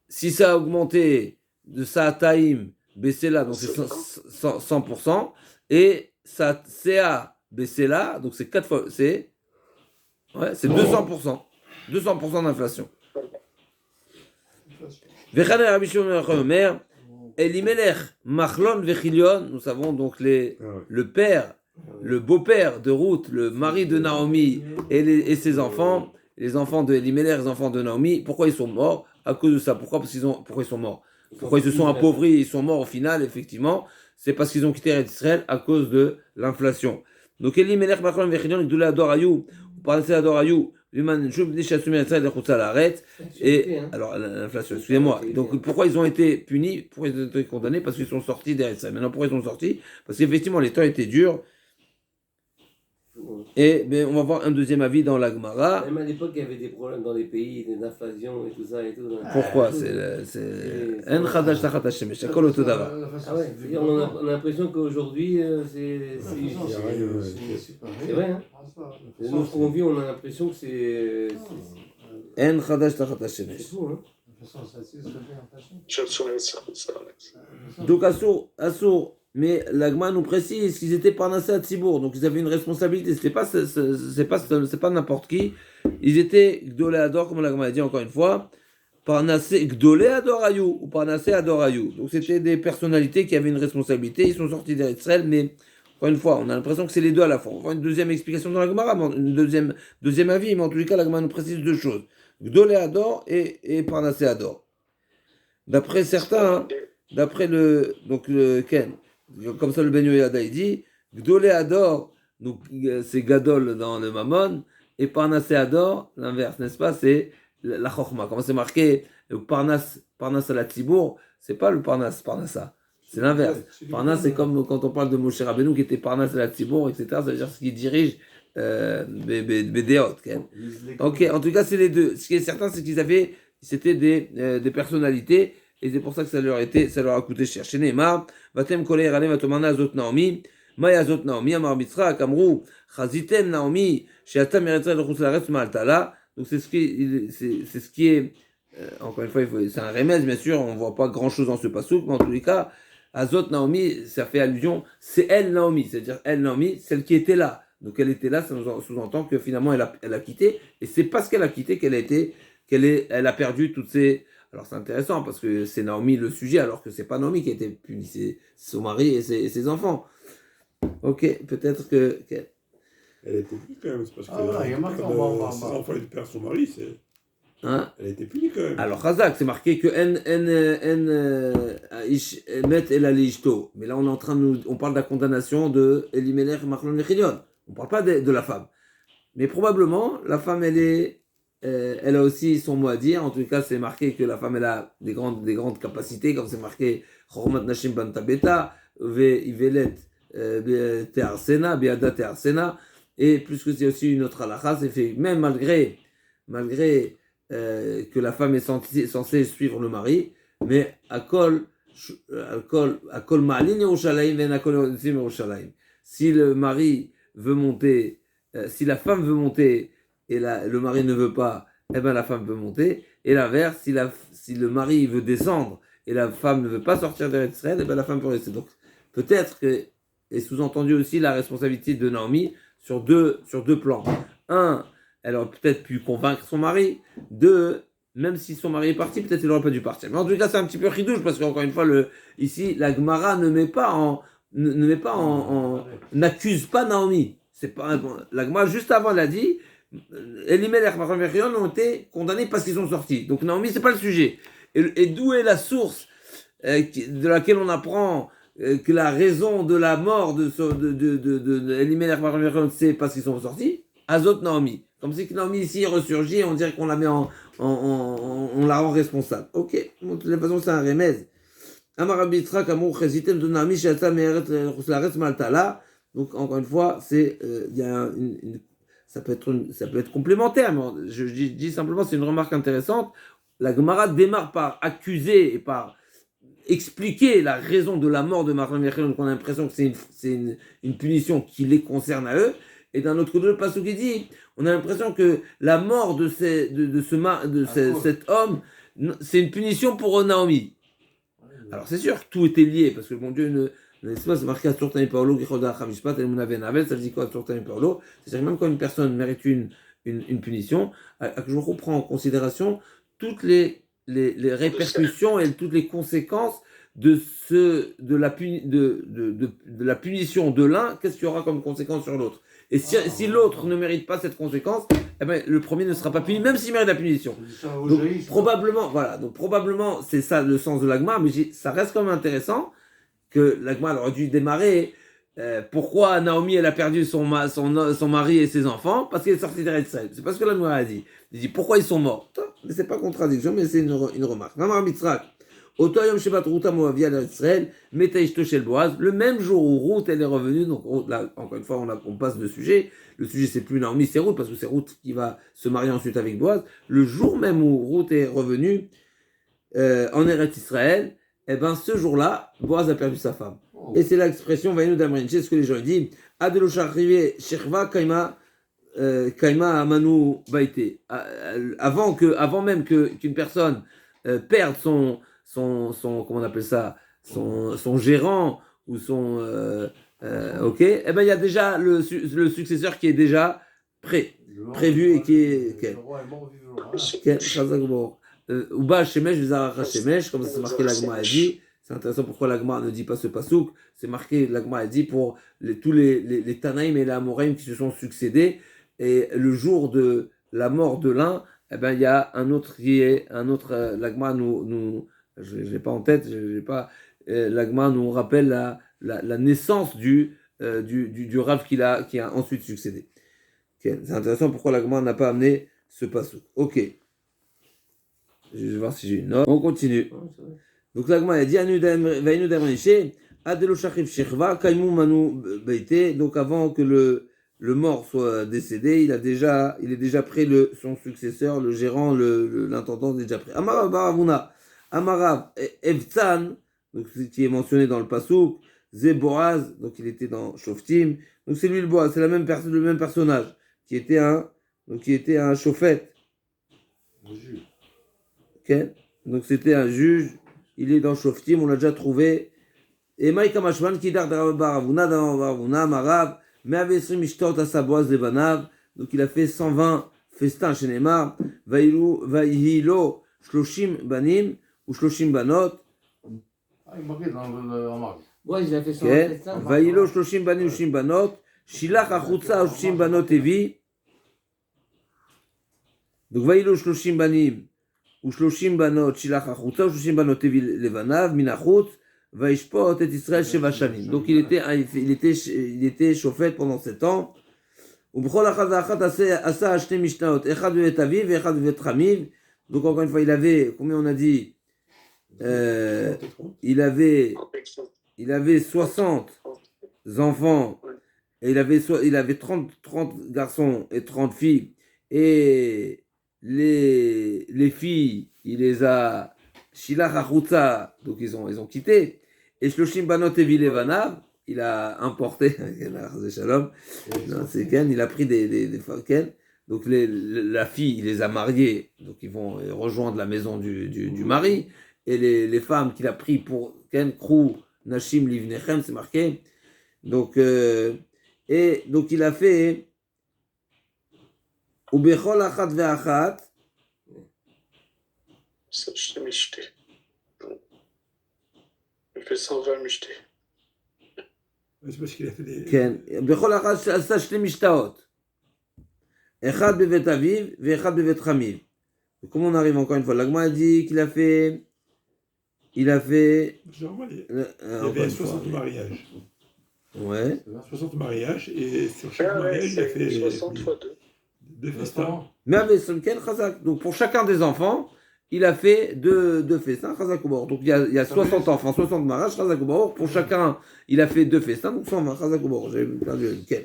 Si ça a augmenté de ça taïm besela, donc c'est 100%, et ça ca besela, donc c'est 4 fois, c'est 200%, 200% d'inflation. Vechane Rabbi Shimon Omer, Elimelech Machlon Vechilion, nous savons donc le père, le beau-père de Ruth, le mari de Naomi et ses enfants, les enfants de Elimelech, les enfants de Naomi, pourquoi ils sont morts? À cause de ça. Pourquoi ils sont morts? Pourquoi ils se sont appauvris, ils sont morts au final, effectivement, c'est parce qu'ils ont quitté Israël à cause de l'inflation. Donc, Eli Melech Bachon Vechidon, Gdoulé Ador Ayou, Parnassé Ador Ayou, Luman Choub, Nishasumi Israël, Lechutza Laaretz, et, alors, l'inflation, excusez-moi. Donc, pourquoi ils ont été punis, pourquoi ils ont été condamnés? Parce qu'ils sont sortis d'Israël. Maintenant, pourquoi ils sont sortis? Parce qu'effectivement, les temps étaient durs. Et ben, on va voir un deuxième avis dans la Gemara. Même à l'époque, il y avait des problèmes dans les pays, des inflations et tout ça. Et tout. Pourquoi? C'est En Chadash Tachat Hashem, Shakol Oto Davar. Ah ouais, c'est-à-dire, on a l'impression qu'aujourd'hui, c'est vrai, hein. Nous, ce qu'on vit, on a l'impression que c'est En Chadash Tachat Hashem. fou, hein. Donc Assour, mais l'Agma nous précise qu'ils étaient parnassés à Tzibour, donc ils avaient une responsabilité. C'est pas n'importe qui. Ils étaient Gdolé Ador, comme l'Agma a dit encore une fois, parnassés Gdolé Ador Ayou ou parnassés Ador Ayou. Donc c'était des personnalités qui avaient une responsabilité. Ils sont sortis d'Israël, mais encore une fois, on a l'impression que c'est les deux à la fois. On va voir une deuxième explication dans l'Agma, une deuxième avis, mais en tous les cas, l'Agma nous précise deux choses. Gdolé Ador et parnassés Ador. D'après certains, d'après le Ken. Comme ça, le Ben Yoyada, il dit Gdolé Ador, donc c'est Gadol dans le Mammon, et Parnassé Ador, l'inverse, n'est-ce pas? C'est la Chokhma. Comment c'est marqué Parnass à la Tzibour, c'est pas le Parnassa, c'est l'inverse. Parnass, c'est comme quand on parle de Moshe Rabbeinu qui était Parnass à la Tzibour, etc. Ça veut dire ce qui dirige Bédéot. Ok, en tout cas, c'est les deux. Ce qui est certain, c'est c'était des personnalités. Et c'est pour ça que ça leur a coûté cher. Chez Neymar, Vatem Kolei Rane Vatomana Azot Naomi, Maya Azot Naomi, Amar Mitzra, Kamrou, Chazitem Naomi, Sheatam Eretza Lechutz Laaretz Ma'altala. Donc c'est ce qui est, encore une fois, c'est un remède, bien sûr, on ne voit pas grand chose dans ce passouk, mais en tous les cas, Azot Naomi, ça fait allusion, c'est elle Naomi, c'est-à-dire elle Naomi, celle qui était là. Donc elle était là, ça sous-entend que finalement elle a quitté, et c'est parce qu'elle a quitté qu'elle a perdu toutes ses. Alors c'est intéressant parce que c'est Naomi le sujet, alors que c'est pas Naomi qui a été punie, c'est son mari et ses enfants. Ok, peut-être que. Elle a été punie quand même, c'est parce que il y a marqué ses enfants et perd son mari, c'est. Hein? Elle a été punie quand même. Alors Khazak, c'est marqué que met el alishto. Mais là on est en train on parle de la condamnation de Elimelech Machlon Nechilion. On parle pas de la femme. Mais probablement la femme elle a aussi son mot à dire. En tout cas, c'est marqué que la femme, elle a des grandes capacités, comme c'est marqué Chormat Nashim Bantabeta, Ivelet Tearsena, Beada Tearsena. Et plus que c'est aussi une autre halakha, c'est fait, même malgré que la femme est censée suivre le mari, mais Akol Ma'alin Yerushalayim ven Akol Yotzim Yerushalayim. Si le mari veut monter, si la femme veut monter, et le mari ne veut pas, eh ben la femme peut monter. Et l'inverse, si le mari veut descendre et la femme ne veut pas sortir d'Israël, eh ben la femme peut rester. Donc peut-être que, et sous-entendu aussi la responsabilité de Naomi sur deux plans. Un, elle aurait peut-être pu convaincre son mari. Deux, même si son mari est parti, peut-être il n'aurait pas dû partir. Mais en tout cas, c'est un petit peu ridouche parce qu'encore une fois, ici, la Gemara n'accuse pas Naomi. La Gemara, juste avant, elle a dit Elimelech et ont été condamnés parce qu'ils sont sortis. Donc Naomi, c'est pas le sujet. Et d'où est la source de laquelle on apprend que la raison de la mort de Elimelech c'est parce qu'ils sont sortis? Azot Naomi. Comme si Naomi ici ressurgit, on dirait qu'on la met on la rend responsable. Ok, de toute façon c'est un remède. Amarabitra Kamou Chezitem de Naomi Sheata Me'eret Laaretz Ma'altala. Donc encore une fois, il y a ça peut être complémentaire, mais je dis simplement, c'est une remarque intéressante. La Gemara démarre par accuser et par expliquer la raison de la mort de Marlon Yechel, donc on a l'impression que c'est une punition qui les concerne à eux. Et d'un autre côté, le passage qui dit, on a l'impression que la mort de cet homme, c'est une punition pour Naomi. Alors c'est sûr, tout était lié, parce que mon Dieu n'est-ce pas, c'est marqué à Surtani Paolo, Gichoda Chavishpat, El Munaven Avel, ça dit quoi à Surtani Paolo? C'est-à-dire même quand une personne mérite une punition, je reprends en considération toutes les répercussions et toutes les conséquences de la punition de l'un, qu'est-ce qu'il y aura comme conséquence sur l'autre. Et si l'autre ne mérite pas cette conséquence, eh ben, le premier ne sera pas puni, même s'il mérite la punition. Donc, probablement, c'est ça le sens de l'agma, mais ça reste quand même intéressant que l'agma aurait dû démarrer. Pourquoi Naomi elle a perdu son mari et ses enfants? Parce qu'elle est sortie d'Eretz Israël. C'est pas ce que l'agma a dit. Il dit pourquoi ils sont morts. Mais c'est pas contradiction, mais c'est une remarque. Mamar Mitzrak. Le même jour où Ruth elle est revenue, donc là encore une fois on passe de sujet. Le sujet c'est plus Naomi, c'est Ruth parce que c'est Ruth qui va se marier ensuite avec Boaz. Le jour même où Ruth est revenue en Eretz Israël, et ben ce jour-là, Boaz a perdu sa femme. Et c'est l'expression Vainu d'Amrin, c'est ce que les gens disent. Adelo Shachrive Shechva Kaima Amanu Baite. Avant même qu'une personne perde son comment on appelle ça, son gérant ou son ok, eh ben il y a déjà le successeur qui est déjà prévu et qui est Uba Shemesh Vizarach Shemesh, comme ça c'est marqué l'Agma a dit. C'est intéressant pourquoi l'Agma ne dit pas ce pasouk. C'est marqué, l'Agma a dit pour tous les Tanaïm et les Amoraïm qui se sont succédés. Et le jour de la mort de l'un, eh ben il y a un autre l'Agma je l'ai pas en tête, l'Agma nous rappelle la naissance du Rav qui a ensuite succédé. Okay. C'est intéressant pourquoi l'Agma n'a pas amené ce pasouk. Ok. Je vais voir si j'ai une note. On continue. Donc l'Agma a dit donc avant que le mort soit décédé, il est déjà prêt son successeur, le gérant, l'intendant est déjà prêt. Amarav Baravuna, Amarav Evtzan, donc qui est mentionné dans le Passouk, Zeboaz, donc il était dans Shoftim, donc c'est lui le Boaz, c'est le même personnage, qui était un chauffette. Okay. Donc c'était un juge, il est dans Shoftim, on l'a déjà trouvé. Et Maïka Mashman, Kidar Baravuna, Amarav, donc il a fait 120 festins chez Neymar. Vaïhilo, Shloshim Banim, ou Shloshim Banot. Il marqué dans le Amar. Ouais, il a fait 120 festins. Vaïhilo, Shloshim Banim, Shloshim Banot. Shilach Achutza, Shloshim Banot Evi. Donc Vaïhilo, Shloshim Banim, ou Shloshim Banot, Shilach Achutza, Shloshim Banot Evi Levanav, Minachutz. Vaishpot et Israël Sheva Shamim. Donc il était chauffette pendant 7 ans. Donc encore une fois, il avait, combien on a dit, il avait 60 enfants et il avait 30 garçons et 30 filles. Et les filles, il les a Shilach Achutza, donc ils ont quitté. Et Shloshim Banot Evi Levanav, il a importé, c'est Ken, il a pris des Ken. Donc la fille, il les a mariées, donc ils vont rejoindre la maison du mari. Et les femmes qu'il a pris pour Ken, Krou, Nashim Livnechem, c'est marqué. Donc il a fait Ubechol Achat Ve'achat. Ça, je t'ai michté. Il fait 120 michtés. C'est parce qu'il a fait des... כן, בכל אחת עשה 2 משתאות. אחד בבית אביו ואחד בבית חמיו. Comment on arrive encore une fois? L'Agma a dit qu'il a fait... Il avait 60 mariages. Ouais. 60 mariages, et sur chaque mariage, il a fait 60 fois 2. 2 festins. Mais avec Ken Chazak. Donc pour chacun des enfants, il a fait deux festins, Chazak Obaor. Donc il y a 60 enfants, 60 mariages, Chazak Obaor. Pour chacun, il a fait 2 festins, donc 120, Chazak Obaor. J'ai perdu le Ken.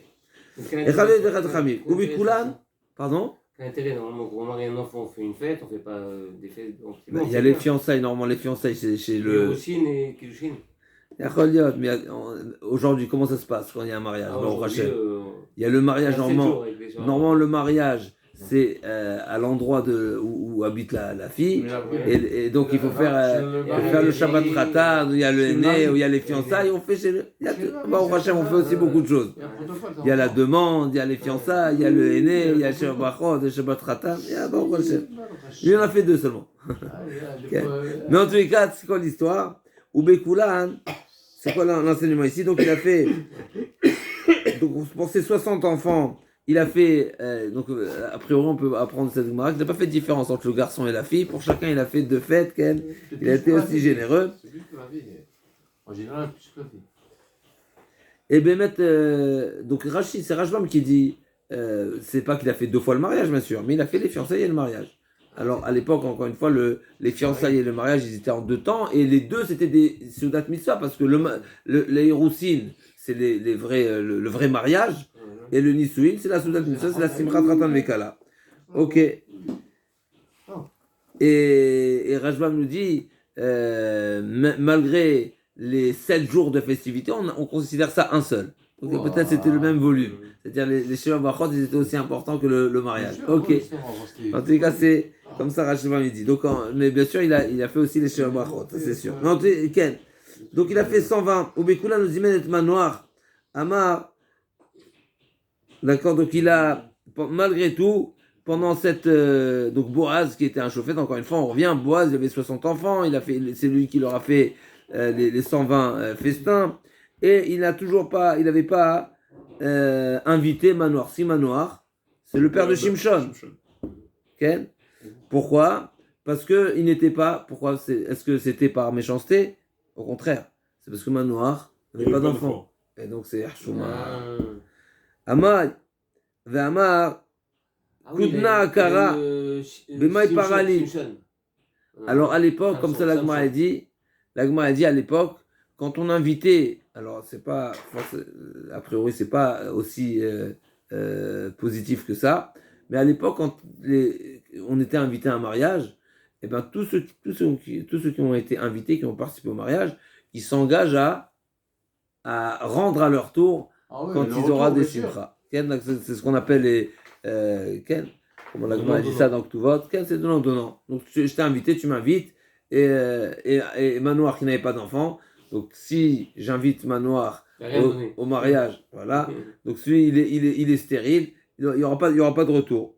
Et Khaled et Khadkhamir. Ubikulan, pardon? Quel intérêt, normalement, quand on marie un enfant, on fait une fête, on fait pas des fêtes. Il y a les fiançailles, normalement, les fiançailles, c'est chez le. Kiddushin et Kiddushin. Mais aujourd'hui, comment ça se passe quand il y a un mariage? Il y a le mariage normalement le mariage, c'est à l'endroit où habite la fille, et donc il faut faire le Shabbat Ratan, où il y a le aîné, où il y a les fiançailles, on fait chez le. On fait aussi beaucoup de choses. Il y a la demande, il y a les fiançailles, il y a le aîné, il y a le Shabbat Ratan, il en a fait 2 seulement. Mais en tous les cas, c'est quoi l'histoire? ou Bekulan, c'est quoi l'enseignement ici? Donc il a fait, donc pour ses 60 enfants, il a fait, a priori on peut apprendre cette Gemara, il n'a pas fait de différence entre le garçon et la fille, pour chacun il a fait 2 fêtes, il a été aussi généreux. C'est plus que la vie. En général, plus que la vie. Et Bémet, donc Rachid, c'est Rajbam qui dit, c'est pas qu'il a fait 2 fois le mariage bien sûr, mais il a fait les fiançailles et le mariage. Alors à l'époque, encore une fois, les fiançailles et le mariage, ils étaient en 2 temps, et les 2 c'était des Seudat Mitzvah, parce que les Hiroussines, c'est le vrai mariage, et le Nisuin, c'est la Seudat Mitzvah, c'est la Simchat Ratan Vekala. Ok. Et Rajbam nous dit, malgré les 7 jours de festivité, on considère ça un seul. Donc peut-être c'était le même volume. C'est-à-dire les Sheva Brachot, ils étaient aussi importants que le mariage. Ok. En tout cas, c'est comme ça Rajbam il dit. Donc, mais bien sûr, il a fait aussi les Sheva Brachot, ça c'est sûr. Mais en tout cas, donc il a fait 120. Ubekula nous imène et manoir. Amar. D'accord, donc il a, malgré tout, pendant cette. Donc Boaz, qui était un chauffeur, encore une fois, on revient. Boaz, il avait 60 enfants, c'est lui qui leur a fait les 120 festins. Et il n'avait pas invité Manoir. Si Manoir, c'est le père de Shimshon. Okay. Pourquoi? Parce que il n'était pas. Pourquoi? Est-ce que c'était par méchanceté? Au contraire, c'est parce que Manoir n'avait pas d'enfant. Et donc c'est Hashuma. Amar, Ve'amar, Kudna Akara, Bemai Parali. Alors à l'époque, comme ça l'Agma a dit à l'époque, quand on invitait, alors c'est pas, a priori c'est pas aussi positif que ça, mais à l'époque quand on était invité à un mariage, et ben tous ceux qui ont été invités, qui ont participé au mariage, ils s'engagent à rendre à leur tour quand ils auront des simchas. C'est ce qu'on appelle les comment l'Agma a dit ça dans Ktuvot. C'est donnant. Donc je t'ai invité, tu m'invites, et Manoir qui n'avait pas d'enfant. Donc si j'invite Manoir au mariage, voilà. Donc celui il est stérile, il y aura pas de retour.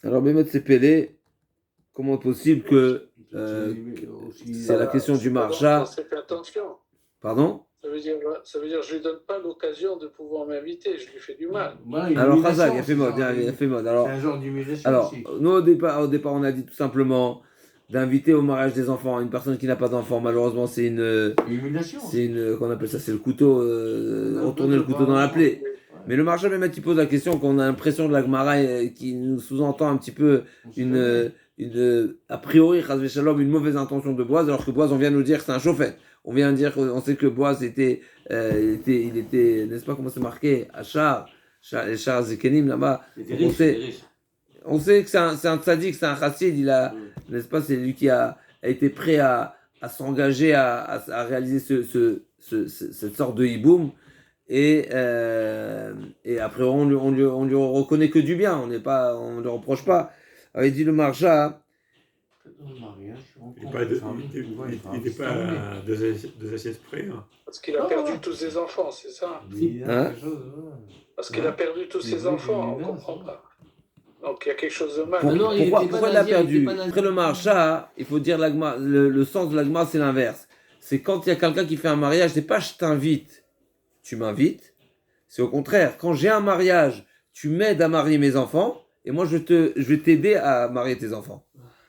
Alors Bémet c'est Pélé, comment est possible que c'est la question du marcha. Attention. Pardon? Ça veut dire je lui donne pas l'occasion de pouvoir m'inviter, je lui fais du mal. Alors Khazak, il a fait mode. Alors, c'est un genre d'humiliation. Alors, nous au départ, on a dit tout simplement d'inviter au mariage des enfants une personne qui n'a pas d'enfant. Malheureusement, c'est une humiliation. Qu'on appelle ça, c'est le couteau, retourner le couteau dans la plaie. Mais le marchand même il pose la question qu'on a l'impression de la Gemara qui nous sous-entend un petit peu a priori, Chaz v'Shalom, une mauvaise intention de Boaz, alors que Boaz, on vient nous dire que c'est un chauffette. On vient dire qu'on sait que Boaz il était, n'est-ce pas comment c'est marqué, à Char Zekenim là-bas. On sait que c'est un tzaddik, c'est un chassid, n'est-ce pas, c'est lui qui a été prêt à s'engager à réaliser cette sorte de hiboum. Et après, on lui reconnaît que du bien, on ne le reproche pas. Alors, il dit le marcha. Il n'était pas à 2 assiettes près. Hein. Parce qu'il a perdu tous ses enfants, c'est ça. Parce qu'il a perdu tous ses enfants, on ne comprend pas. Donc il y a quelque chose de mal. Pourquoi il a perdu? Après le marcha, il faut dire le sens de l'agma, c'est l'inverse. C'est quand il y a quelqu'un qui fait un mariage, c'est pas je t'invite, tu m'invites. C'est au contraire, quand j'ai un mariage, tu m'aides à marier mes enfants, et moi je vais t'aider à marier tes enfants.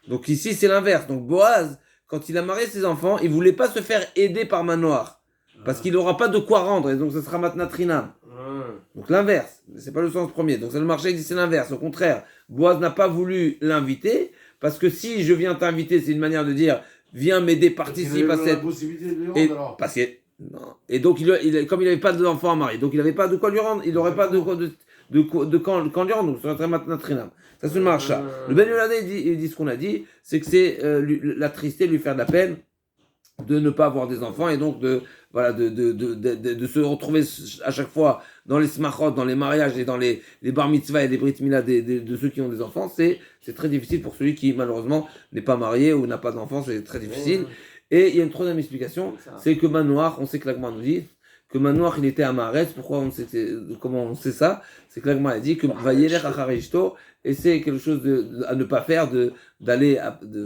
Donc ici c'est l'inverse. Donc Boaz, quand il a marié ses enfants, il voulait pas se faire aider par Manoir, parce qu'il n'aura pas de quoi rendre, et donc ce sera Matnatrinam. Donc l'inverse, c'est pas le sens premier. Donc ça le marché dit c'est l'inverse. Au contraire, Boaz n'a pas voulu l'inviter, parce que si je viens t'inviter, c'est une manière de dire viens m'aider, participe à cette. Et donc comme il n'avait pas d'enfant à marier, donc il n'avait pas de quoi lui rendre, il n'aurait pas de quand lui rendre, donc ça serait Matnatrinam. Ça c'est le marcha. Le Ben Yolanda il dit ce qu'on a dit, c'est que c'est l'attrister, lui faire de la peine de ne pas avoir des enfants, et donc de se retrouver à chaque fois dans les smachot, dans les mariages et dans les bar mitzvah et les brit milah de ceux qui ont des enfants. C'est très difficile pour celui qui malheureusement n'est pas marié ou n'a pas d'enfants, c'est très difficile. Et il y a une troisième explication, c'est que Manoir, on sait que l'Agma nous dit que Manoach il était à Maretz. Comment on sait ça? C'est que l'Agma a dit que Vayeler Acharishto, et c'est quelque chose à ne pas faire, de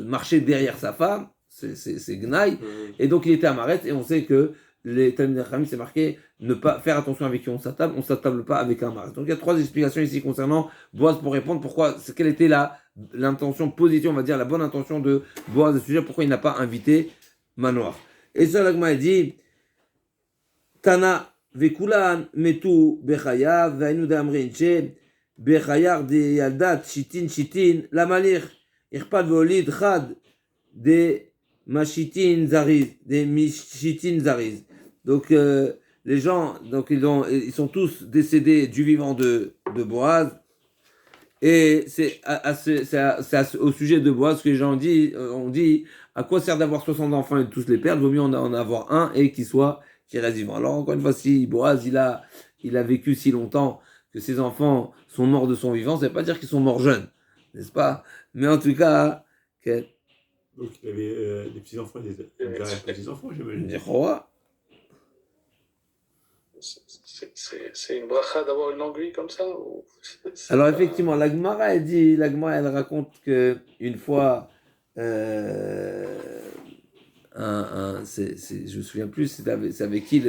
marcher derrière sa femme, c'est Gnaï. Et donc il était à Maretz, et on sait que les Talmidei Chachamim, c'est marqué ne pas faire attention avec qui on s'attable pas avec un Maretz. Donc il y a 3 explications ici concernant Boaz pour répondre quelle était l'intention positive, on va dire la bonne intention de Boaz de ce sujet, pourquoi il n'a pas invité Manoach. Et ça, l'Agma a dit Tana vekulan metu bechayav ve'aynu d'amrin she bechayar de yaldat shitin la malir irpad ve'olid chad de mashitin zariz de mishitin zariz. Donc les gens ils sont tous décédés du vivant de Boaz. Et c'est au sujet de Boaz que les gens ont dit à quoi sert d'avoir 60 enfants et de tous les perdre, vaut mieux en avoir un et qui reste vivant. Alors encore une fois, si Boaz il a vécu si longtemps que ses enfants sont morts de son vivant, ça ne veut pas dire qu'ils sont morts jeunes, n'est-ce pas? Mais en tout cas, donc il avait des petits-enfants, des petits-enfants, j'imagine. C'est une bracha d'avoir une anguille comme ça Alors effectivement, la Gemara elle raconte que une fois, je me souviens plus, c'est avec qui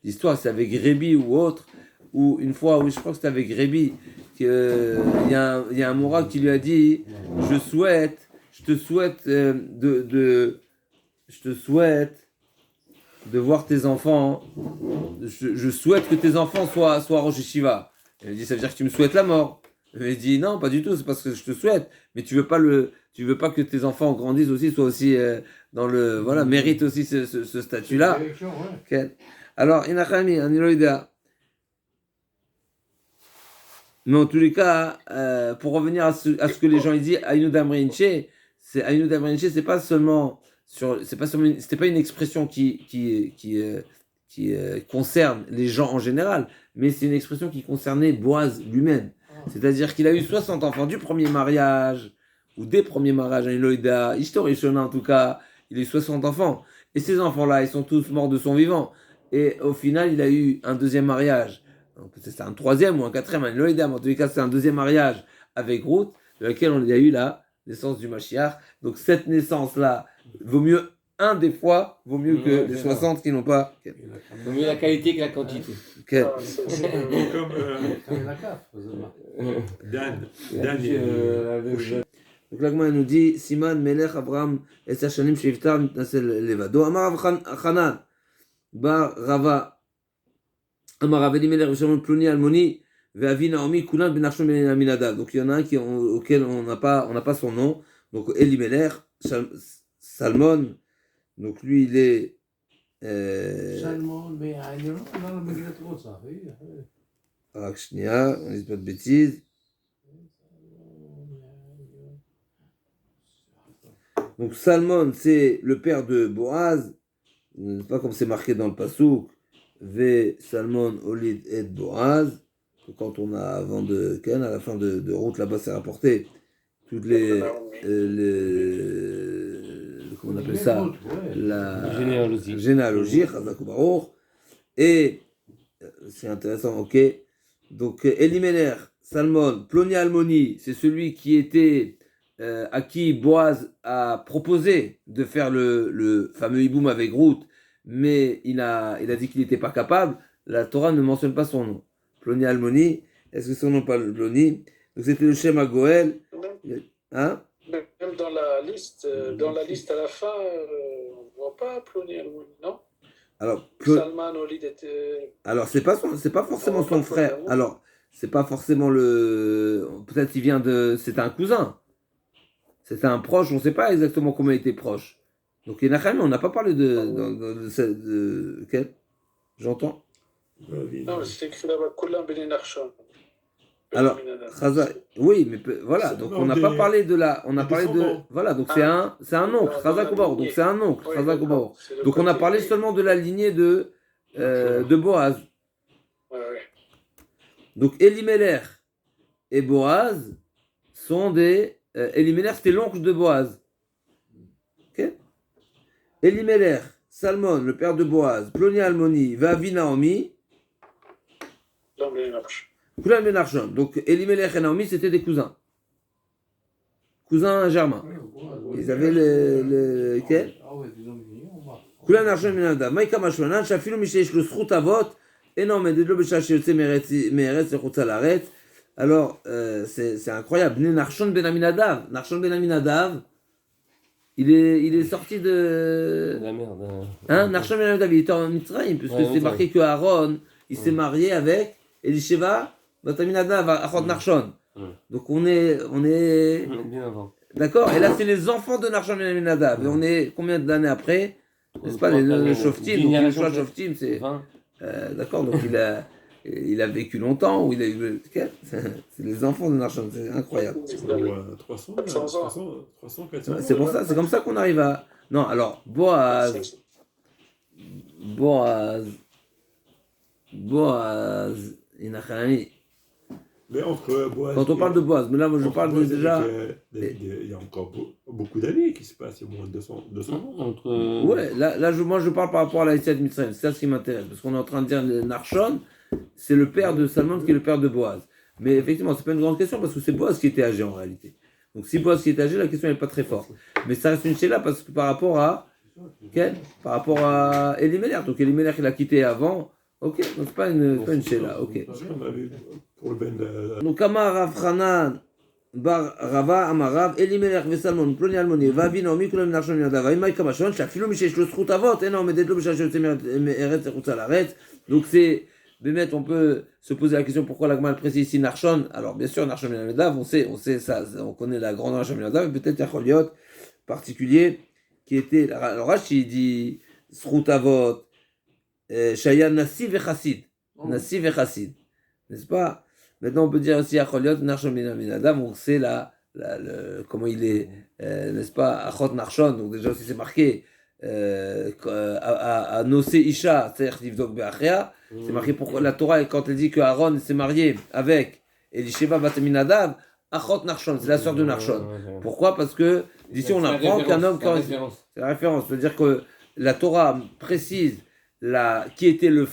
l'histoire, c'est avec Rébi ou autre, ou une fois, oui, je crois que c'était avec Rébi, qu'il y a un Moura qui lui a dit, je te souhaite de voir tes enfants, je souhaite que tes enfants soient Rosh Yeshiva. Il a dit, ça veut dire que tu me souhaites la mort. Il dit, non, pas du tout, c'est parce que je te souhaite, mais tu veux pas que tes enfants grandissent aussi, soient aussi méritent aussi ce statut-là. Okay. Alors, Inachami, Aniloïda. Mais en tous les cas, pour revenir à ce que les gens disent, Aïnou Damrinche, c'était pas une expression qui concerne les gens en général, mais c'est une expression qui concernait Boaz lui-même. C'est-à-dire qu'il a eu 60 enfants du premier mariage, ou des premiers mariages, Aniloïda, Ishtorishona en tout cas, il a eu 60 enfants. Et ces enfants-là, ils sont tous morts de son vivant. Et au final, il a eu un deuxième mariage. Donc, c'est un troisième ou un quatrième, Aniloïda, mais en tous les cas, c'est un deuxième mariage avec Ruth, de laquelle on a eu la naissance du Mashiach. Donc, cette naissance-là, vaut mieux que les 60 qui n'ont pas. Vaut mieux la qualité que la quantité. Okay. Donc là, nous dit Siman Melech Abraham et Sachanim Shivtar Mitnasel Levado. Amar Hanan Bar Rava Amar Aveli Melech Rishamon Ploni Almoni Ve'avi Naomi Kulan Ben Arshon Ben Aminadab. Donc il y en a un auquel on n'a pas son nom. Donc Elimelech Salmon. Donc lui il est Salmon, mais dans le Megillat Rosa, oui. Shnia, on ne dit pas de bêtises. Donc Salmon, c'est le père de Boaz, pas comme c'est marqué dans le Passouk, Ve Salmon Olid et Boaz. Quand on a avant de Ken, à la fin de route là-bas, c'est rapporté toutes les comment on appelle ça, la généalogie, Chazak Baruch. Et c'est intéressant, ok. Donc Elimelech, Salmon, Ploni Almoni, c'est celui qui était à qui Boaz a proposé de faire le fameux hiboum avec Ruth, mais il a dit qu'il n'était pas capable. La Torah ne mentionne pas son nom. Ploni Almoni, est-ce que son nom pas Ploni? Donc c'était le Shem Goël. Hein? Même dans la liste à la fin, on ne voit pas Ploni Almoni, non? Alors, Salman Olid était. Alors c'est pas forcément son frère. Alors c'est pas forcément peut-être il vient c'est un cousin. C'était un proche, on ne sait pas exactement comment il était proche. Donc Yenachem, on n'a pas parlé de quel? J'entends. Non, mais c'est écrit là-bas, Kulam Ben Arshon. Alors, oui, mais voilà, donc on n'a pas parlé de on a parlé de, voilà, donc c'est un oncle, Chazak Obaor, donc c'est un oncle, Chazak Obaor. Donc on a parlé seulement de la lignée de Boaz. Donc Elimelech et Boaz sont Elimelech c'était l'oncle de Boaz. Ok. Elimelech, Salmon, le père de Boaz, Ploni Almoni, Vavi Naomi, Kulan ben Arshon. Donc Elimelech et Naomi, c'était des cousins. Cousins germains. Ils avaient quel Kulan Arshon ben Nadav. Maïka Mashwanan, Shafilu Mishesh le Srut Avot, énorme, Dedlo Beshash Yotze Meretz Echutza Laretz. Alors, c'est incroyable. Narshon ben Aminadav. Narshon ben Aminadav, il est sorti de La merde. Hein, Narshon ben Aminadav, il était en Mitzrayim, puisque c'est marqué que Aaron, il s'est marié avec Elisheva, bat Aminadav, Achot Narshon. Donc on est Bien avant. d'accord. Et là, c'est les enfants de Narshon ben Aminadav. Et on est combien d'années après? N'est-ce pas, les Shoftim, donc les choix Shoftim, c'est... d'accord, donc il a vécu longtemps, ou il a eu... C'est les enfants de Narshon, c'est incroyable. 300, 400. C'est pour ça, c'est comme ça qu'on arrive à... Non, alors, Boaz, Inachanami. Mais entre Boaz... Quand on parle de Boaz, mais là, moi, je parle déjà... Il y a encore beaucoup d'années qui se passent, il y a moins de 200 ans. Ouais, là moi, je parle par rapport à la Yetziat Mitzrayim, c'est ça ce qui m'intéresse, parce qu'on est en train de dire Narshon, c'est le père de Salmon qui est le père de Boaz. Mais effectivement, c'est pas une grande question, parce que c'est Boaz qui était âgé en réalité. Donc si Boaz qui était âgé, la question n'est pas très forte. Mais ça reste une chéla, parce que par rapport à... Par rapport à Elimelech, donc Elimelech il a quitté avant, ok, donc c'est pas une chéla, ok. Donc Amar Rav Hanan bar Rava Amarav Elimelech Vesalmon Ploni Almoni Vavi Naomi Kulam Narshon Yadav Imai Kamashon Shafilu Mishesh lo Zchut Avot Eno Medetlo B'Shach Yotze Meretz Echutza Laretz. Donc c'est Bémet, on peut se poser la question pourquoi la Gemara précise ici Narshon. Alors bien sûr Narshon Yadav, on sait ça, on connaît la grande Narshon Yadav, peut-être Yacholiot particulier qui était. Alors Rashi dit Zchut Avot Shaya Nasi Vechassid, Nasi Vechassid, n'est-ce pas? Maintenant, on peut dire aussi Acholiot, Narshon ben Aminadav, on sait comment il est, n'est-ce pas, Achot Narshon, donc déjà aussi c'est marqué, à Nosé Isha, c'est-à-dire Livdok Be'achia, c'est marqué pourquoi la Torah, quand elle dit que Aaron s'est marié avec Elisheva bat Aminadav, Achot Narshon, c'est la sœur de Narshon. Pourquoi? Parce que d'ici on apprend qu'un homme, c'est la référence, c'est-à-dire que la Torah précise qui était le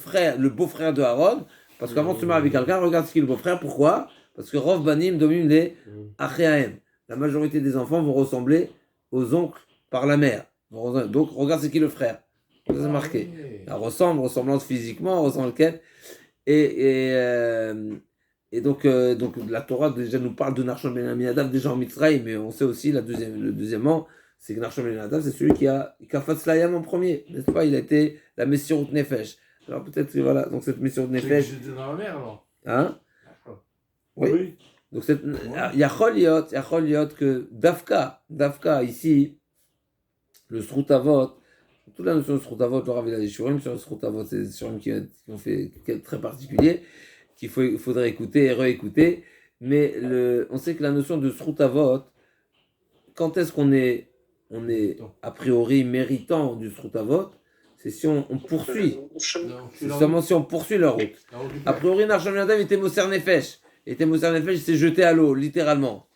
beau-frère de Aaron. Parce qu'avant de se marier avec quelqu'un, regarde ce qu'il est le beau-frère. Pourquoi? Parce que Rov Banim domine les Acheahem. La majorité des enfants vont ressembler aux oncles par la mère. Donc regarde ce qui est le frère. Ça c'est marqué. Ressemblance physiquement, ressemble quelle. Et donc la Torah déjà nous parle de Narshon ben Aminadav déjà en Mitzrayim, mais on sait aussi le deuxièmement, c'est que Narshon ben Aminadav c'est celui qui a Fatzlayam en premier, n'est-ce pas? Il a été la Messirut Nefesh. Alors peut-être que voilà, donc cette mission de Nefesh. C'était dans la mer alors. Hein? Oui. Donc Yacholiot que Dafka ici, le Srutavot, toute la notion de Srutavot, le Rav il a des shurim sur le Srutavot, c'est des shurim qui ont fait très particulier, qu'il faudrait écouter et réécouter. Mais on sait que la notion de Srutavot, quand est-ce qu'on est a priori méritant du Srutavot? C'est si on poursuit. C'est seulement si on poursuit leur route. A priori, Narshon Yadav était Moser Nefesh. Il s'est jeté à l'eau, littéralement.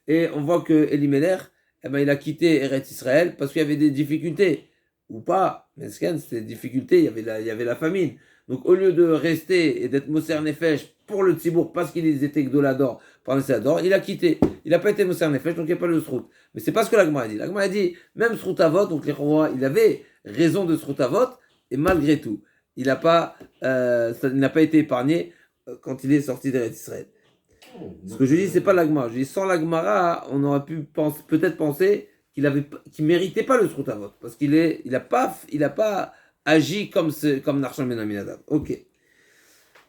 Et on voit que Elimelech, il a quitté Eretz Israël parce qu'il y avait des difficultés. Ou pas. Mais c'était des difficultés, il y avait la famine. Donc au lieu de rester et d'être Moser Nefesh pour le Tzibour, parce qu'ils étaient Gdolador, par le Séador, il a quitté. Il n'a pas été Moser Nefesh, donc il n'y a pas le Srout. Mais c'est pas ce que la Gemara a dit. La Gemara a dit, même Sroutavot, donc les rois, il avait raison de Sroutavot, et malgré tout, il n'a pas été épargné quand il est sorti d'Eretz Israël. Ce que je dis, c'est pas la Gemara. Je dis, sans la Gemara, on aurait pu peut-être penser qu'il méritait pas le Sroutavot, parce qu'il a pas agi comme Narshon ben Aminadav. Ok.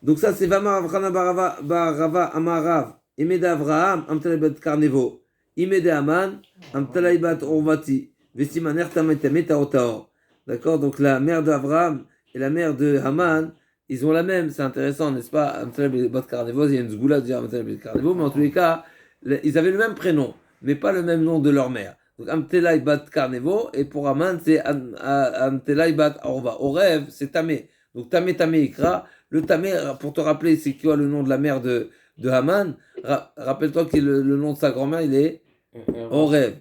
Donc ça, c'est Vamar Avrana Barava Amarav, Imede Avraham, Amtalaibat Karnevo, Imede Aman, Amtalaibat Orvati, Vestimaner Tametame Taotaor. D'accord, donc la mère d'Avraham et la mère de Haman, ils ont la même, c'est intéressant, n'est-ce pas? Amtalaibat Karnevo, il y a une zgoula de dire Amtalaibat Karnevo, mais en tous les cas, ils avaient le même prénom, mais pas le même nom de leur mère. Donc Amtalaibat Karnevo, et pour Haman, c'est Amtalaibat Orva. Au rêve, c'est Tamé. Donc Tamé Ikra. Le Tamé, pour te rappeler, c'est quoi le nom de la mère de Haman? Rappelle-toi que le nom de sa grand-mère, il est Orev.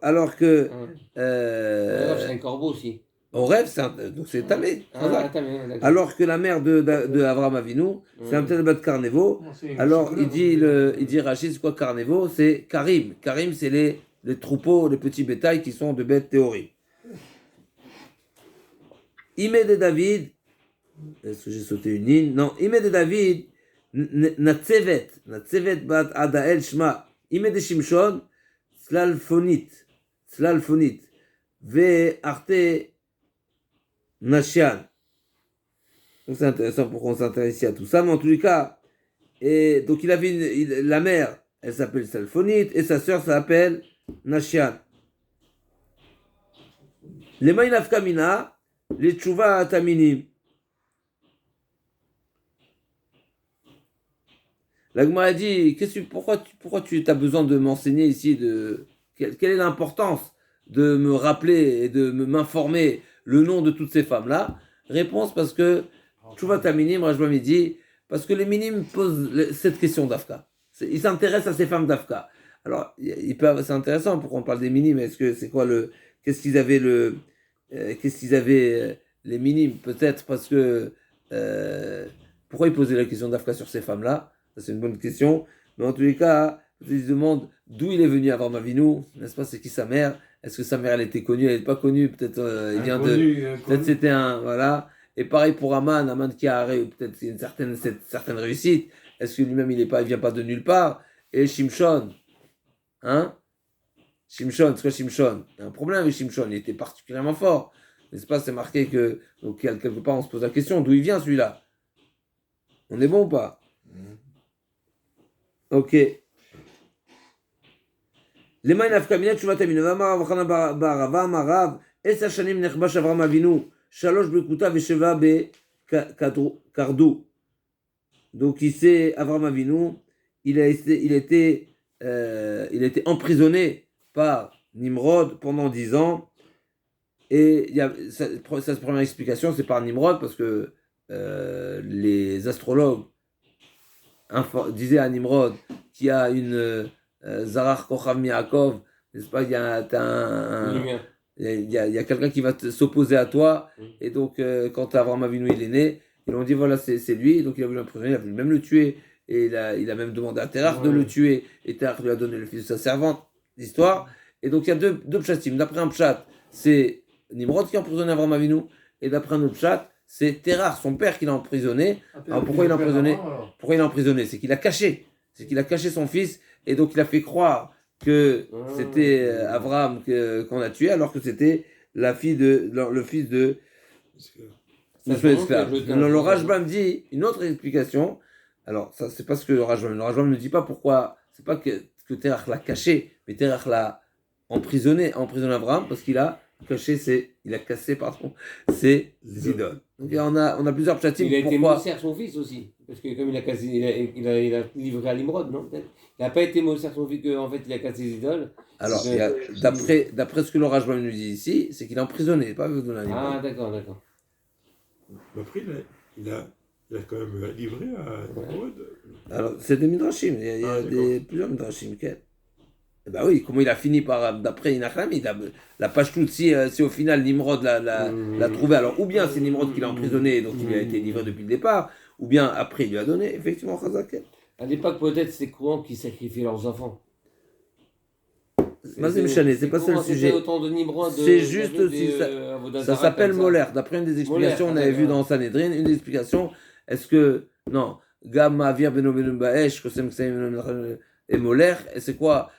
Alors que... c'est un corbeau aussi. Au rêve, donc c'est tamé. Tamé, Alors que la mère de Avraham Avinu, c'est un tel bat carnevo. Alors il dit Rachid, c'est quoi carnevo? C'est karim. Karim, c'est les troupeaux, les petits bétails qui sont de bêtes théories. Imé de David, est-ce que j'ai sauté une ligne? Non, Imé de David, Natsevet bat Adael Shma, Imé de Shimshon, Slalfonit, Ve Arte Nashian. Donc c'est intéressant pourquoi on s'intéresse ici à tout ça, mais en tous les cas, et donc il avait la mère, elle s'appelle Slalfonit, et sa sœur s'appelle Nashian. Les Maïnaf Kamina, les Tchouva Taminim. La Gemara a dit, pourquoi tu as besoin de m'enseigner ici quelle est l'importance de me rappeler et de m'informer le nom de toutes ces femmes-là? Réponse, parce que Tchouva Taminim, Rajbam dit, parce que les minimes posent cette question d'Afka. Ils s'intéressent à ces femmes d'Afka. Alors, c'est intéressant pourquoi on parle des minimes. Est-ce que c'est quoi qu'est-ce qu'ils avaient les minimes? Peut-être parce que pourquoi ils posaient la question d'Afka sur ces femmes-là? Ça, c'est une bonne question. Mais en tous les cas, ils se demandent d'où il est venu Avraham Avinu, n'est-ce pas? C'est qui sa mère? Est-ce que sa mère elle était connue? Elle n'est pas connue. Peut-être il vient peut-être c'était un voilà. Et pareil pour Aman qui a peut-être une certaine réussite. Est-ce que lui-même il vient pas de nulle part? Et Shimshon, hein? Shimshon, c'est quoi Shimshon? Il y a un problème avec Shimshon, il était particulièrement fort. N'est-ce pas? C'est marqué que, donc quelque part on se pose la question, d'où il vient celui-là? On est bon ou pas? Ok. Les maïnaf kaminet shuvat aminu v'amar v'chana barava marav esa shanim nechbash Avraham Avinu shalosh bekuta v'sheva bekardu. Donc ici Avraham Avinu, il a été emprisonné par Nimrod pendant 10 ans. Et sa première explication, c'est par Nimrod, parce que les astrologues disaient à Nimrod qu'il y a une Zarar Kochav Miakov, n'est-ce pas? Il y a quelqu'un qui va s'opposer à toi. Et donc, quand Avraham Avinu il est né, ils ont dit voilà, c'est lui. Donc, il a voulu l'emprisonner, il a voulu même le tuer. Et il a même demandé à Terach de le tuer. Et Terach lui a donné le fils de sa servante. L'histoire. Et donc, il y a deux pshatim. D'après un pshat, c'est Nimrod qui a emprisonné Avraham Avinu. Et d'après un autre pshat, c'est Terach, son père, qui l'a emprisonné. Alors, pourquoi il l'a emprisonné? C'est qu'il a caché. C'est qu'il a caché son fils. Et donc, il a fait croire que c'était Avraham qu'on a tué, alors que c'était le fils de esclave. Le Rajbam dit une autre explication. Alors, ça, c'est pas ce que le Rajbam ne dit pas pourquoi. C'est pas que Terach l'a caché, mais Terach l'a emprisonné Avraham, parce qu'il a cassé ses idoles. Donc, on a plusieurs pshatim. Il a été Moser son fils aussi, parce que comme il a cassé, il a livré à Nimrod, non? Peut-être. Il n'a pas été Moser son fils, qu'en fait il a cassé ses idoles. Alors, d'après ce que le Rajbam nous dit ici, c'est qu'il est emprisonné, pas donné à Nimrod. Ah, d'accord. Après, il a quand même livré à Nimrod. Alors, c'est des midrashim, il y a plusieurs midrashim. Ben oui, comment il a fini d'après Inachlam, la page toute, si au final Nimrod l'a trouvé, alors ou bien c'est Nimrod qui l'a emprisonné, donc il lui a été livré depuis le départ, ou bien après il lui a donné, effectivement, Chazak. À l'époque, peut-être c'était courant qu'ils sacrifiaient leurs enfants. C'est pas ça le sujet. C'est juste aussi ça s'appelle Moller. D'après une des explications, on avait vu dans Sanhedrin, une des explications, est-ce que, non, Gamma Vir Beno Baesh, Kosem Ksem et Moller, et c'est quoi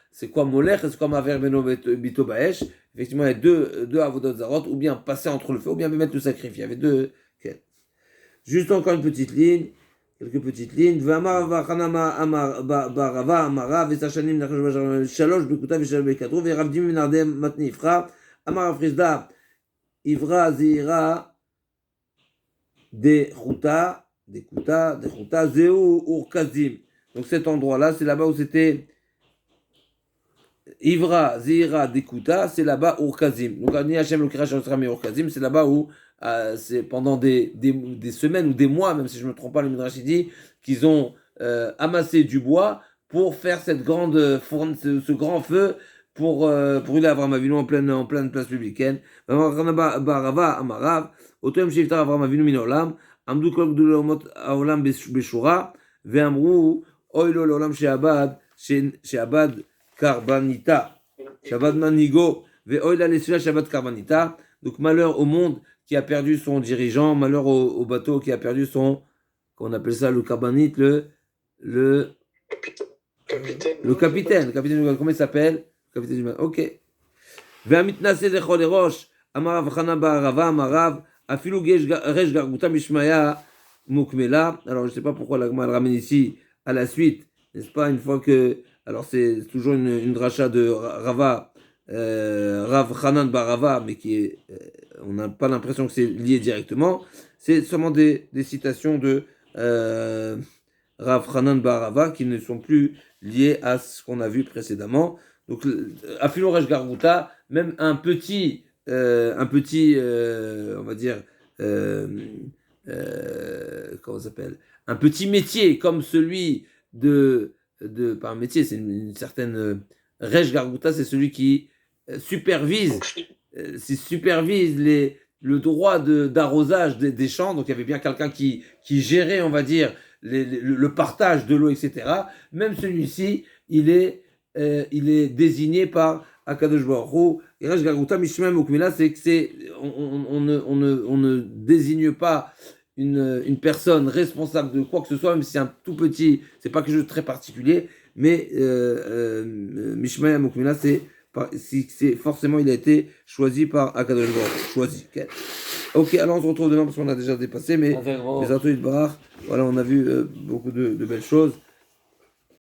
Moller, et c'est quoi Maver Beno Bito Baesh? Effectivement, il y a deux Avodot Zarot, ou bien passer entre le feu, ou bien mettre le sacrifice. Il y avait deux. Okay. Juste encore une petite ligne. Quelques petites lignes. V'amar v'achanama amar barava amara v'sashanim nachashbash shalosh bekuta v'shal bekadru v'ravdim minardem matni ifra amar afrizda ivra zira de chuta zeu urkazim. Donc cet endroit-là, c'est là-bas où c'était ivra zira de kuta, c'est là-bas urkazim. Donc ani Hashem le kirash osrami urkazim, c'est là-bas où c'est pendant des semaines ou des mois, même si je ne me trompe pas, le Midrash dit qu'ils ont amassé du bois pour faire ce grand feu pour brûler Avram Avinu en pleine place publique. Barava Amarav, Otem Shiftar Avram Avinu min olam, Amdu kol gdul olam beshura, ve'amru oilo l'olam she'abad karbanita, she'abad manigo, ve'oila lesula she'abad karbanita. Donc malheur au monde qui a perdu son dirigeant, malheur au bateau qui a perdu son, qu'on appelle ça le karbanite, le capitaine, comment il s'appelle? Capitaine du bateau. Ok. והמתנשא לכל ראש, אמר רב חנן בערבה, אמר רב, אפילו ריש גרגותה משמעיה מוקמלה. Alors je ne sais pas pourquoi la Gemara le ramène ici à la suite, n'est-ce pas, une fois que, alors c'est toujours une dracha de Rava, Rav Hanan Barava, mais qui est, on n'a pas l'impression que c'est lié directement, c'est seulement des citations de Rav Hanan Barava qui ne sont plus liées à ce qu'on a vu précédemment. Donc, Afilo Resh Garguta, même un petit on va dire, comment ça s'appelle, un petit métier comme celui pas un métier, c'est une certaine Resh Garguta, c'est celui qui supervise le droit d'arrosage des champs. Donc il y avait bien quelqu'un qui gérait, on va dire, le partage de l'eau, etc. Même celui-ci, il est désigné par Akadosh Baruch Hu. Et Resh Garguta Mishmem Ukmila, c'est que on ne désigne pas une personne responsable de quoi que ce soit, même si c'est un tout petit, c'est pas quelque chose de très particulier, mais Mishmem Ukmila, c'est forcément, il a été choisi par Akadosh Baruch Hu. Choisi. Ok, alors on se retrouve demain parce qu'on a déjà dépassé, mais les Voilà, on a vu beaucoup de belles choses.